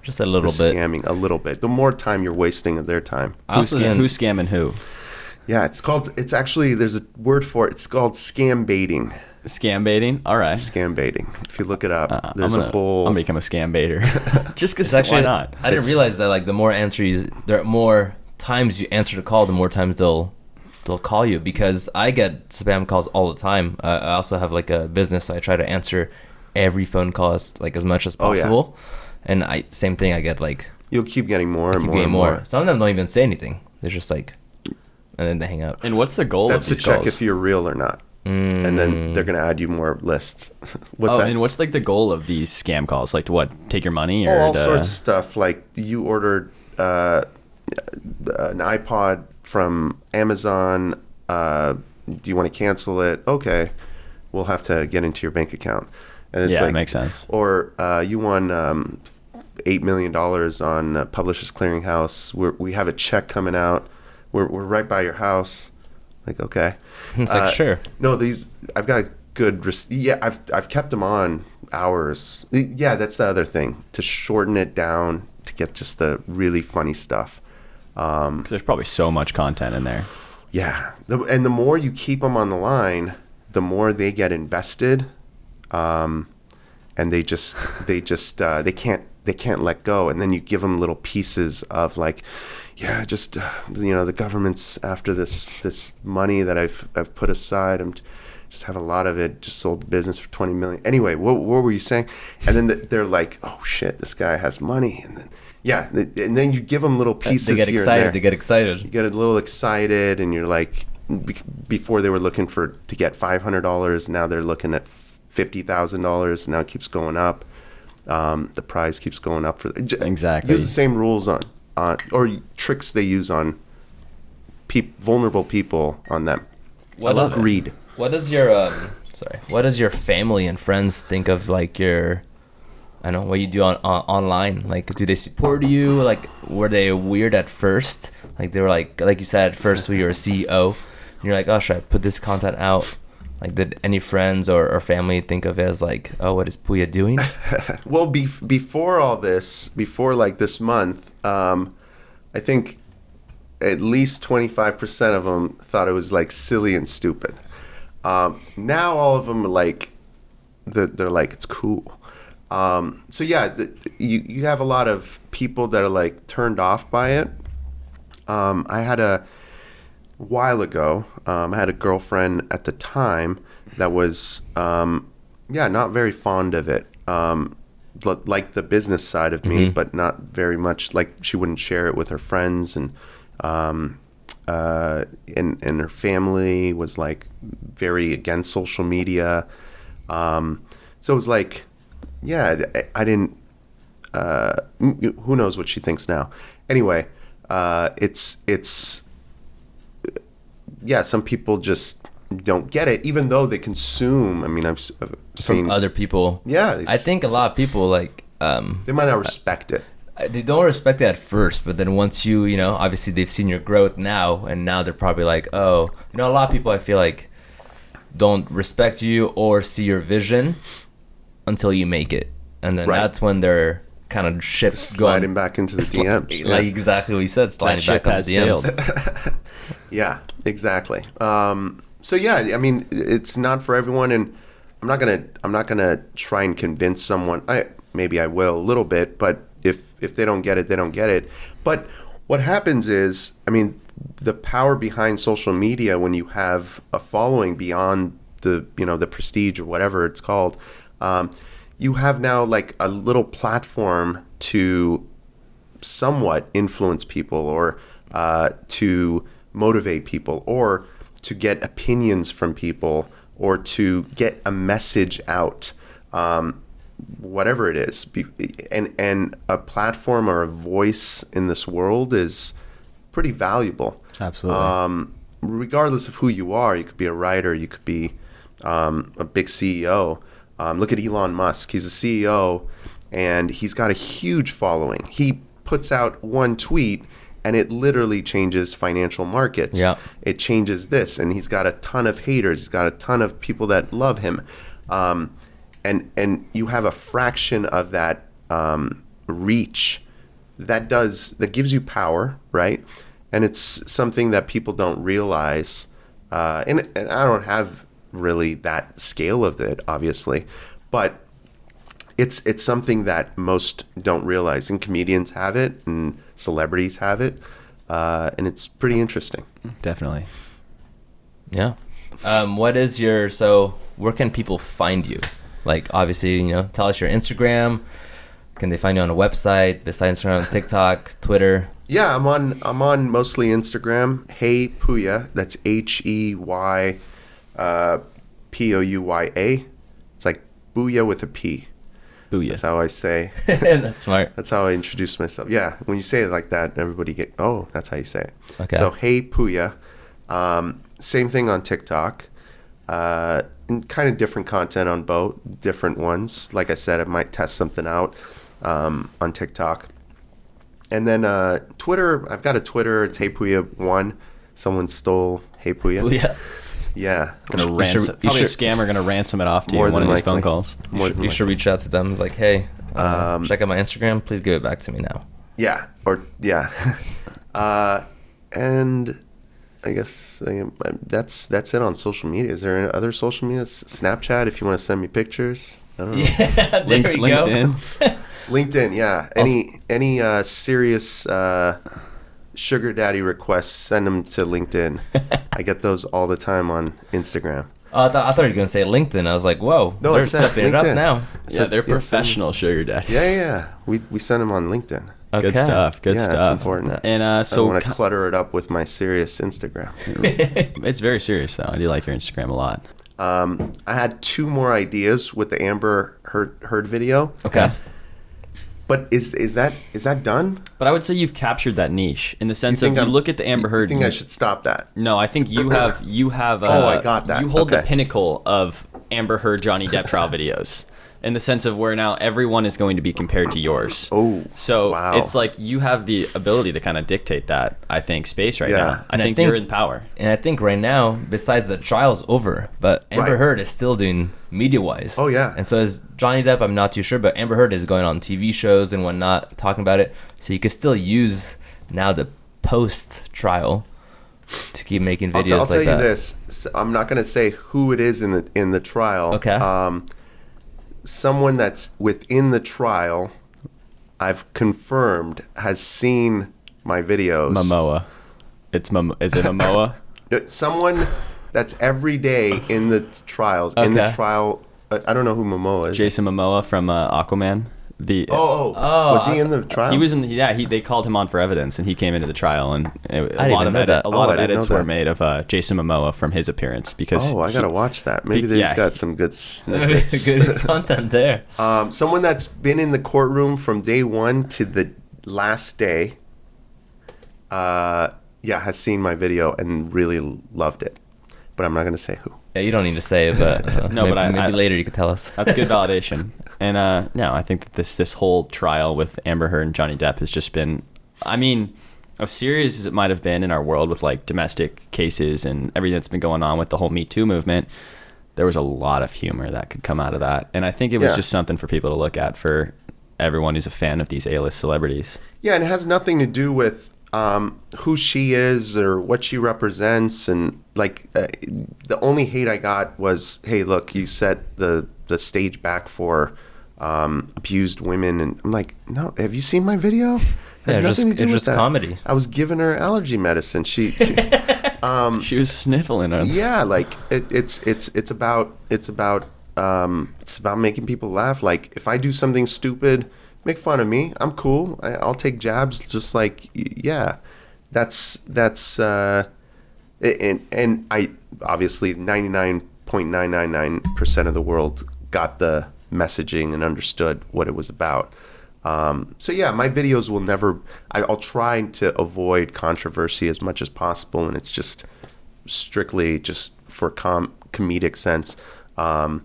Just a little the bit. scamming a little bit. The more time you're wasting of their time. I also didn't- Who's scamming who? Yeah, it's actually, there's a word for it. It's called scam baiting. Scam baiting? All right. Scam baiting. If you look it up, there's I'm a whole. gonna become a scam baiter. Just because It's actually, why not? I didn't It's- realize that like the more more times you answer the call, the more times they'll call you, because I get spam calls all the time. I also have like a business, so I try to answer every phone call as much as Oh, yeah. possible. And same thing, I get like You'll keep getting more and keep more getting and more. more. Some of them don't even say anything. They're just like, and then they hang up. And what's the goal That's of to these check calls? if you're real or not. And then they're going to add you more lists. What's that? And what's like the goal of these scam calls? Like to what? Take your money or all to- sorts of stuff. Like you ordered an iPod from Amazon. Do you want to cancel it? Okay, we'll have to get into your bank account. And it's Yeah, like, it makes sense. Or you won $8 million on Publishers Clearinghouse. We have a check coming out. We're right by your house. Like, okay. It's like, sure. No, I've got good. I've kept them on hours. Yeah, that's the other thing, to shorten it down to get just the really funny stuff. 'Cause there's probably so much content in there. Yeah, and the more you keep them on the line, the more they get invested, and they can't let go. And then you give them little pieces of like, yeah, just the government's after this money that I've put aside. I'm just have a lot of it. Just sold the business for $20 million. Anyway, what were you saying? And then they're like, oh shit, this guy has money. And then and then you give them little pieces. They get here and excited. there. They get excited. You get a little excited, and you're like, before they were looking to get $500, now they're looking at $50,000. Now it keeps going up. The prize keeps going up for Exactly. Use the same rules on or tricks they use on vulnerable people on them. What does- Greed. What does your what does your family and friends think of like your, I don't know, what you do on online? Like, do they support you? Like, were they weird at first? Like, they were like you said, at first we were a CEO, and you're like, oh, should I put this content out? Like, did any friends or family think of it as like, oh, what is Pouya doing? Well, before all this, before like this month, I think at least 25% of them thought it was like silly and stupid. Now all of them are like, they're like, it's cool. So yeah, you have a lot of people that are like turned off by it. I had a while ago, I had a girlfriend at the time that was, not very fond of it. Like the business side of me, but not very much. Like she wouldn't share it with her friends, and her family was like very against social media. So it was like, yeah, I didn't. Who knows what she thinks now? Anyway, it's some people just don't get it, even though they consume. I mean, I've seen From other people. Yeah, I think a lot of people like they might not respect it. they don't respect it at first, but then once you obviously they've seen your growth now, and now they're probably like, oh, a lot of people I feel like don't respect you or see your vision until you make it, and then Right. that's when they're kind of shifts Sliding going back into the DMs. like exactly what you said, sliding ship back on has the DMs. sailed. Yeah, exactly. So yeah, I mean, it's not for everyone, and I'm not gonna try and convince someone. Maybe I will a little bit, but if they don't get it, they don't get it. But what happens is, I mean, the power behind social media, when you have a following beyond the the prestige or whatever it's called, you have now like a little platform to somewhat influence people, or to motivate people, or to get opinions from people, or to get a message out, whatever it is. And a platform or a voice in this world is pretty valuable. Absolutely. Regardless of who you are, you could be a writer, you could be a big CEO. Look at Elon Musk. He's a CEO, and he's got a huge following. He puts out one tweet, and it literally changes financial markets. Yeah. It changes this, and he's got a ton of haters. He's got a ton of people that love him. And you have a fraction of that reach that gives you power, right? And it's something that people don't realize. And I don't have really that scale of it, obviously, but it's something that most don't realize, and comedians have it, and celebrities have it, and it's pretty interesting. Definitely. Yeah. Where can people find you? Like, obviously, tell us your Instagram, can they find you on a website besides Instagram, TikTok, Twitter? Yeah, I'm on mostly Instagram. Hey Pouya. That's HEY POUYA. It's like Booyah with a P. Booyah. That's how I say. That's smart. That's how I introduce myself. Yeah, when you say it like that, everybody that's how you say it. Okay. So hey Pouya. Same thing on TikTok. And kind of different content on both, different ones. Like I said, I might test something out on TikTok. And then Twitter, I've got a Twitter. It's Hey Pouya1. Someone stole Hey Pouya. Yeah. Yeah. Gonna ransom. Probably a scammer gonna ransom it off to you in one of these phone calls. You should reach out to them like, hey, check out my Instagram. Please give it back to me now. Yeah. And I guess that's it on social media. Is there any other social media? Snapchat, if you want to send me pictures. I don't know. Yeah, there we LinkedIn. go. LinkedIn, yeah. Any serious sugar daddy requests, send them to LinkedIn. I get those all the time on Instagram. I thought you were going to say LinkedIn. I was like, whoa, No, they're it's not stepping it up LinkedIn. now. Yeah, they're professional sugar daddies. Yeah. We send them on LinkedIn. Okay. Good stuff. Good Yeah, it's stuff. important. And I so don't want to clutter it up with my serious Instagram. it's very serious though. I do like your Instagram a lot. I had 2 more ideas with the Amber Heard video. Okay. But is that done? But I would say you've captured that niche in the sense of think you I'm- look at the Amber I Heard. think I should stop that. No, I think you have. Oh, I got that. You hold the Okay. pinnacle of Amber Heard Johnny Depp trial videos, in the sense of where now everyone is going to be compared to yours. Oh, so wow. it's like you have the ability to kind of dictate that. I think space right Yeah. now. I And I think think- you're in power. And I think right now, besides the trial's over, but Amber Right. Heard is still doing media-wise. Oh, yeah. And so is Johnny Depp. I'm not too sure, but Amber Heard is going on TV shows and whatnot, talking about it. So you can still use now the post-trial to keep making videos I'll like tell that. you this. I'm not going to say who it is in the trial. Okay. Someone that's within the trial, I've confirmed, has seen my videos. Momoa. Is it Momoa? Someone that's every day in the trials. In the Okay. trial, I don't know who Momoa is. Jason Momoa from Aquaman. Oh, was he in the trial? He was in. They called him on for evidence, and he came into the trial, and a didn't lot even of know that. a lot Oh, of I didn't edits know were that. made of Jason Momoa from his appearance because. I gotta watch that. Maybe yeah. he's got some good snippets. Good content there. Someone that's been in the courtroom from day 1 to the last day, has seen my video and really loved it. But I'm not gonna say who. Yeah, you don't need to say it, but No, maybe, but maybe later you could tell us. That's good validation. And no, I think that this whole trial with Amber Heard and Johnny Depp has just been, I mean, as serious as it might have been in our world with like domestic cases and everything that's been going on with the whole Me Too movement, there was a lot of humor that could come out of that. And I think it was Yeah. just something for people to look at for everyone who's a fan of these A-list celebrities. Yeah, and it has nothing to do with who she is or what she represents. And like the only hate I got was, hey, look, you set the stage back for abused women. And I'm like, no, have you seen my video? Has Yeah, nothing to do it's with just that. comedy. I was giving her allergy medicine. She She was sniffling on. yeah, like it's about making people laugh. Like if I do something stupid, make fun of me. I'm cool. I'll take jabs. Just like yeah, that's and I obviously 99.999% of the world got the messaging and understood what it was about. So yeah, my videos will never. I'll try to avoid controversy as much as possible, and it's just strictly just for comedic sense. And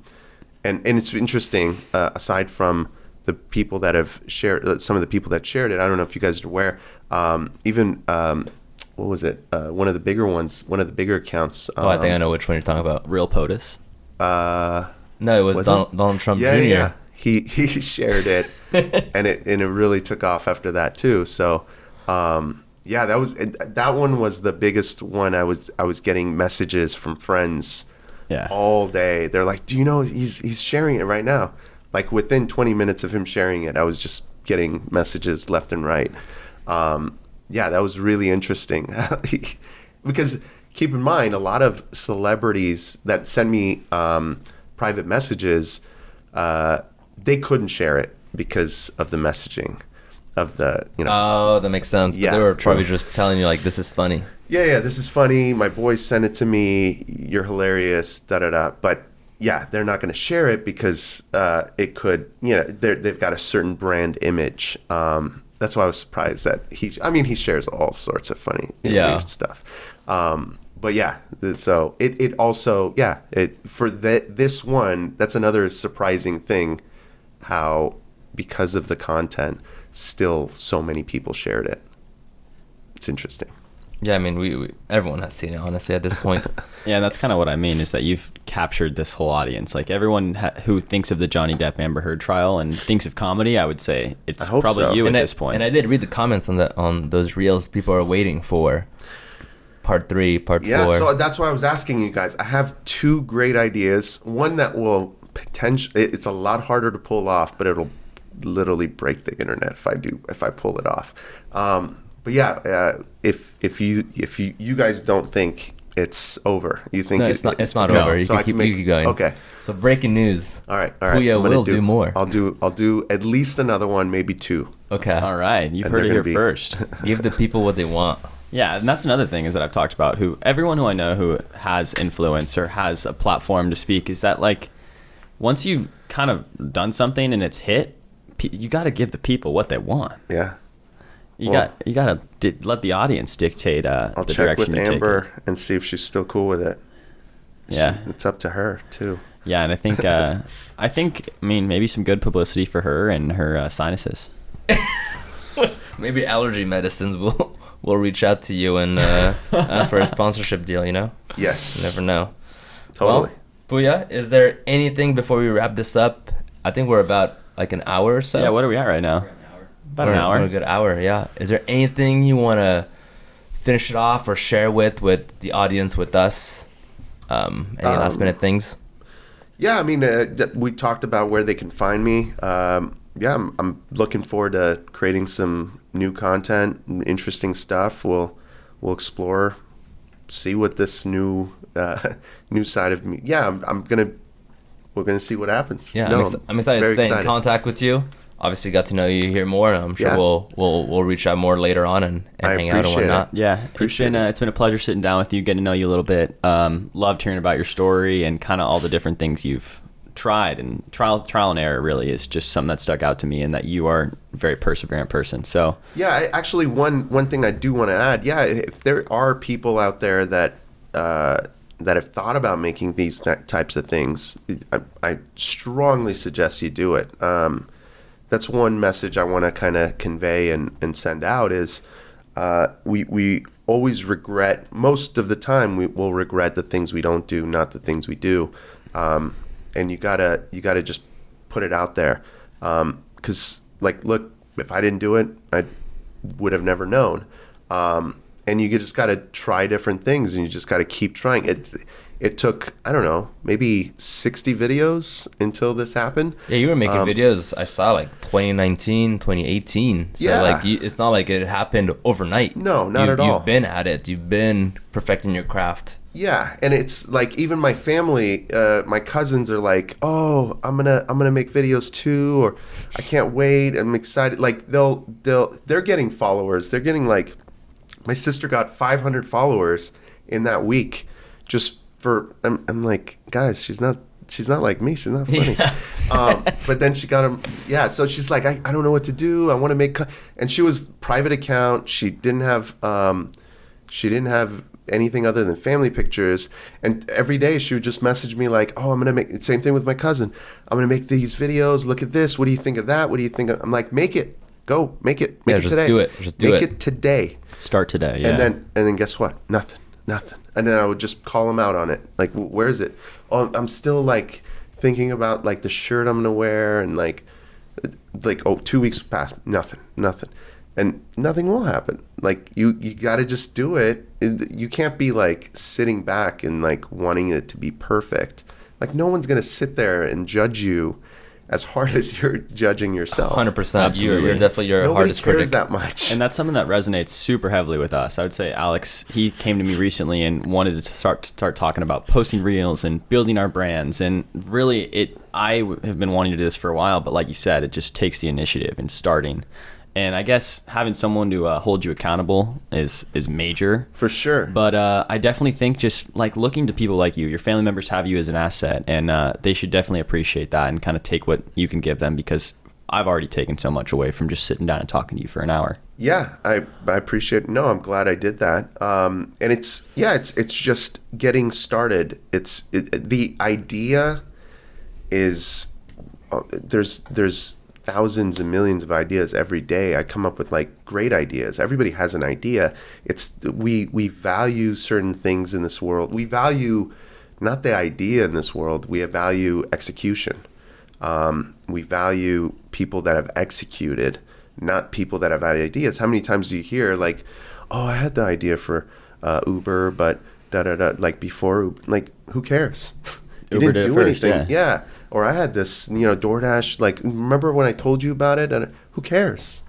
it's interesting. Aside from the people that have shared, some of the people that shared it, I don't know if you guys are aware. Even what was it? One of the bigger ones, one of the bigger accounts. I think I know which one you're talking about. Real POTUS. No, it was Was Donald Trump Yeah, Jr. yeah. He shared it, and it really took off after that too. So, yeah, that one was the biggest one. I was getting messages from friends, Yeah. all day. They're like, "Do you know he's sharing it right now?" Like within 20 minutes of him sharing it, I was just getting messages left and right. Yeah, that was really interesting because keep in mind, a lot of celebrities that send me private messages. They couldn't share it because of the messaging of the, Oh, that makes sense. Yeah. But they were probably just telling you like, this is funny. yeah, this is funny. My boys sent it to me. You're hilarious. Da da da. But yeah, they're not going to share it because it could, they've got a certain brand image. That's why I was surprised that he shares all sorts of funny, weird stuff. But yeah, so it also, for this one, that's another surprising thing, how because of the content, still so many people shared it. It's interesting. Yeah, I mean, we everyone has seen it, honestly, at this point. Yeah, that's kind of what I mean, is that you've captured this whole audience. Like, everyone who thinks of the Johnny Depp Amber Heard trial and thinks of comedy, I would say it's probably so. you And at this point. And I did read the comments on those reels. People are waiting for part 3, part 4. Yeah, so that's why I was asking you guys. I have 2 great ideas. One that will it's a lot harder to pull off, but it'll literally break the internet if I pull it off. But yeah, if you guys don't think it's over, you think No, it's not over. You so can I keep make, you keep going. Okay. So breaking news. All right. Pouya will do more. I'll do at least another one, maybe 2. Okay. All right, you've And heard it they're here gonna first. Give the people what they want. Yeah, and that's another thing is that I've talked about, everyone who I know who has influence or has a platform to speak, is that like once you've kind of done something and it's hit, you got to give the people what they want. Yeah. You got to let the audience dictate I'll the check with direction you take. Amber and see if she's still cool with it. Yeah, It's up to her too. yeah, and I think maybe some good publicity for her and her sinuses. Maybe allergy medicines will reach out to you and ask for a sponsorship deal, Yes. You never know. Totally. Well, Pouya, is there anything before we wrap this up? I think we're about like an hour or so. Yeah, what are we at right now? About an hour. We're a good hour, yeah. Is there anything you want to finish it off or share with the audience, with us? Any last minute things? Yeah, I mean, we talked about where they can find me. I'm looking forward to creating some new content, interesting stuff. We'll explore, see what this new side of me. Yeah, we're gonna see what happens. Yeah, No, I'm excited to very stay in excited. contact with you. Obviously, got to know you here more. And I'm sure Yeah. we'll reach out more later on and I hang out and appreciate it. whatnot. Yeah, Appreciate it's been a pleasure sitting down with you, getting to know you a little bit. Loved hearing about your story and kind of all the different things you've tried, and trial and error really is just something that stuck out to me, and that you are a very perseverant person. So Yeah, actually, one thing I do want to add. Yeah, if there are people out there that have thought about making these types of things, I strongly suggest you do it. That's one message I want to kind of convey and send out is we always regret, most of the time we will regret the things we don't do, not the things we do. And you gotta just put it out there. 'Cause like, look, if I didn't do it, I would have never known. And you just got to try different things, and you just got to keep trying. It took, I don't know, maybe 60 videos until this happened. Yeah, you were making videos, I saw, like 2019, 2018. So Yeah. like it's not like it happened overnight. No, not at all. You've been at it. You've been perfecting your craft. Yeah, and it's like even my family, my cousins are like, "Oh, I'm gonna make videos too," or "I can't wait, I'm excited." Like they're getting followers. They're getting like, my sister got 500 followers in that week, just for. I'm like, guys, she's not like me. She's not funny. But then she got them. Yeah, so she's like, I don't know what to do. I want to make, and she was private account. She didn't have anything other than family pictures, and every day she would just message me like, "Oh, I'm gonna make," same thing with my cousin, "I'm gonna make these videos, look at this, what do you think of that, what do you think of?" I'm like, make it, go make it Yeah, it just today, do it. Just do make it. it today. start today. Yeah. And then guess what, nothing, and then I would just call him out on it, like, where is it? Oh, I'm still like thinking about like the shirt I'm gonna wear, and like oh, 2 weeks passed, nothing, and nothing will happen. Like you got to just do it. You can't be like sitting back and like wanting it to be perfect. Like no one's gonna sit there and judge you as hard as you're judging yourself. 100%. You're definitely your Nobody hardest cares critic. that much. And that's something that resonates super heavily with us. I would say Alex, he came to me recently and wanted to start talking about posting reels and building our brands. And really, I have been wanting to do this for a while, but like you said, it just takes the initiative and starting. And I guess having someone to hold you accountable is major. For sure. But I definitely think just like looking to people like you, your family members have you as an asset, and they should definitely appreciate that and kind of take what you can give them, because I've already taken so much away from just sitting down and talking to you for an hour. Yeah, I appreciate it. No, I'm glad I did that. And it's just getting started. The idea is there's thousands and millions of ideas every day. I come up with like great ideas. Everybody has an idea. We value certain things in this world. We value not the idea in this world. We value execution. We value people that have executed, not people that have had ideas. How many times do you hear like, oh, I had the idea for Uber, but like before, like who cares? You Uber didn't did it do first, anything. yeah. Yeah. Or I had this, DoorDash, like, remember when I told you about it? And who cares?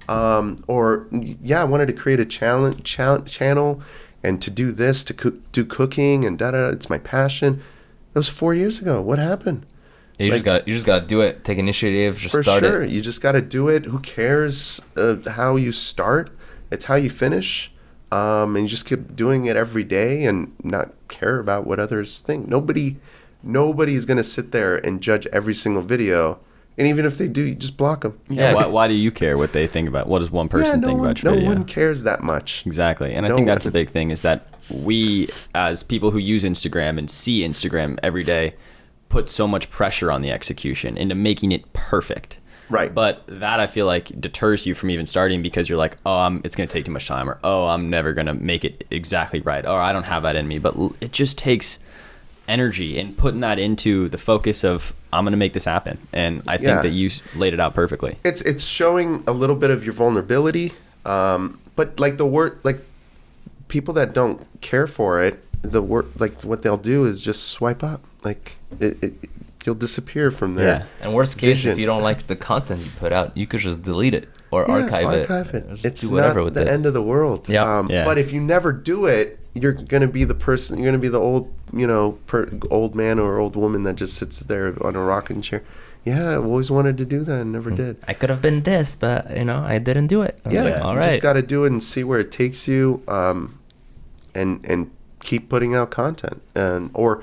I wanted to create a channel and to do this, to do cooking and it's my passion. That was 4 years ago. What happened? You just gotta do it. Take initiative. Just For start sure. it. You just got to do it. Who cares how you start? It's how you finish. And you just keep doing it every day and not care about what others think. Nobody's going to sit there and judge every single video. And even if they do, you just block them. Yeah. Why do you care what they think about? What does one person think about your video? No one cares that much. Exactly. And I think that's a big thing, is that we, as people who use Instagram and see Instagram every day, put so much pressure on the execution into making it perfect. Right. But that, I feel like, deters you from even starting, because you're like, it's going to take too much time, or, I'm never going to make it exactly right, or I don't have that in me. But it just takes energy and putting that into the focus of, I'm going to make this happen. And I think that you laid it out perfectly. It's showing a little bit of your vulnerability. But like people that don't care for it, like what they'll do is just swipe up. Like you'll disappear from there. Yeah. And worst case, Vision. if you don't like the content you put out, you could just delete it or archive it. It's Just do not whatever with the it. end of the world. Yeah. Yeah. But if you never do it, you're gonna be the person. You're gonna be the old, old man or old woman that just sits there on a rocking chair. Yeah, I always wanted to do that and never did. I could have been this, but I didn't do it. I was Yeah, like, all you right. just got to do it and see where it takes you, and keep putting out content, and or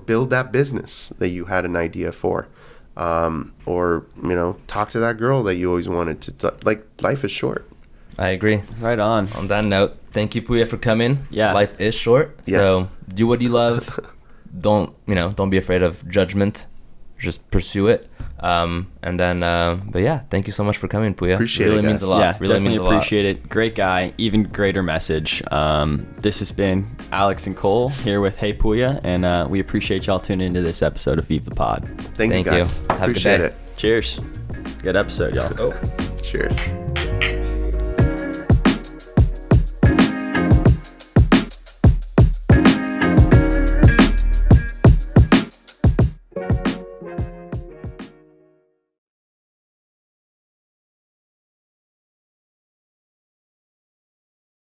build that business that you had an idea for, or talk to that girl that you always wanted to. Like, life is short. I agree. Right on. On that note, thank you, Pouya, for coming. Yeah. Life is short, Yes. so do what you love. Don't be afraid of judgment. Just pursue it. But yeah, thank you so much for coming, Pouya. Appreciate really it, means guys. a lot. Yeah, really definitely means a lot. appreciate it. Great guy, even greater message. This has been Alex and Cole here with Hey Pouya, and we appreciate y'all tuning into this episode of Viva the Pod. Thank you, Thank you. guys. Have a good Appreciate day. it. Cheers. Good episode, y'all. Cheers.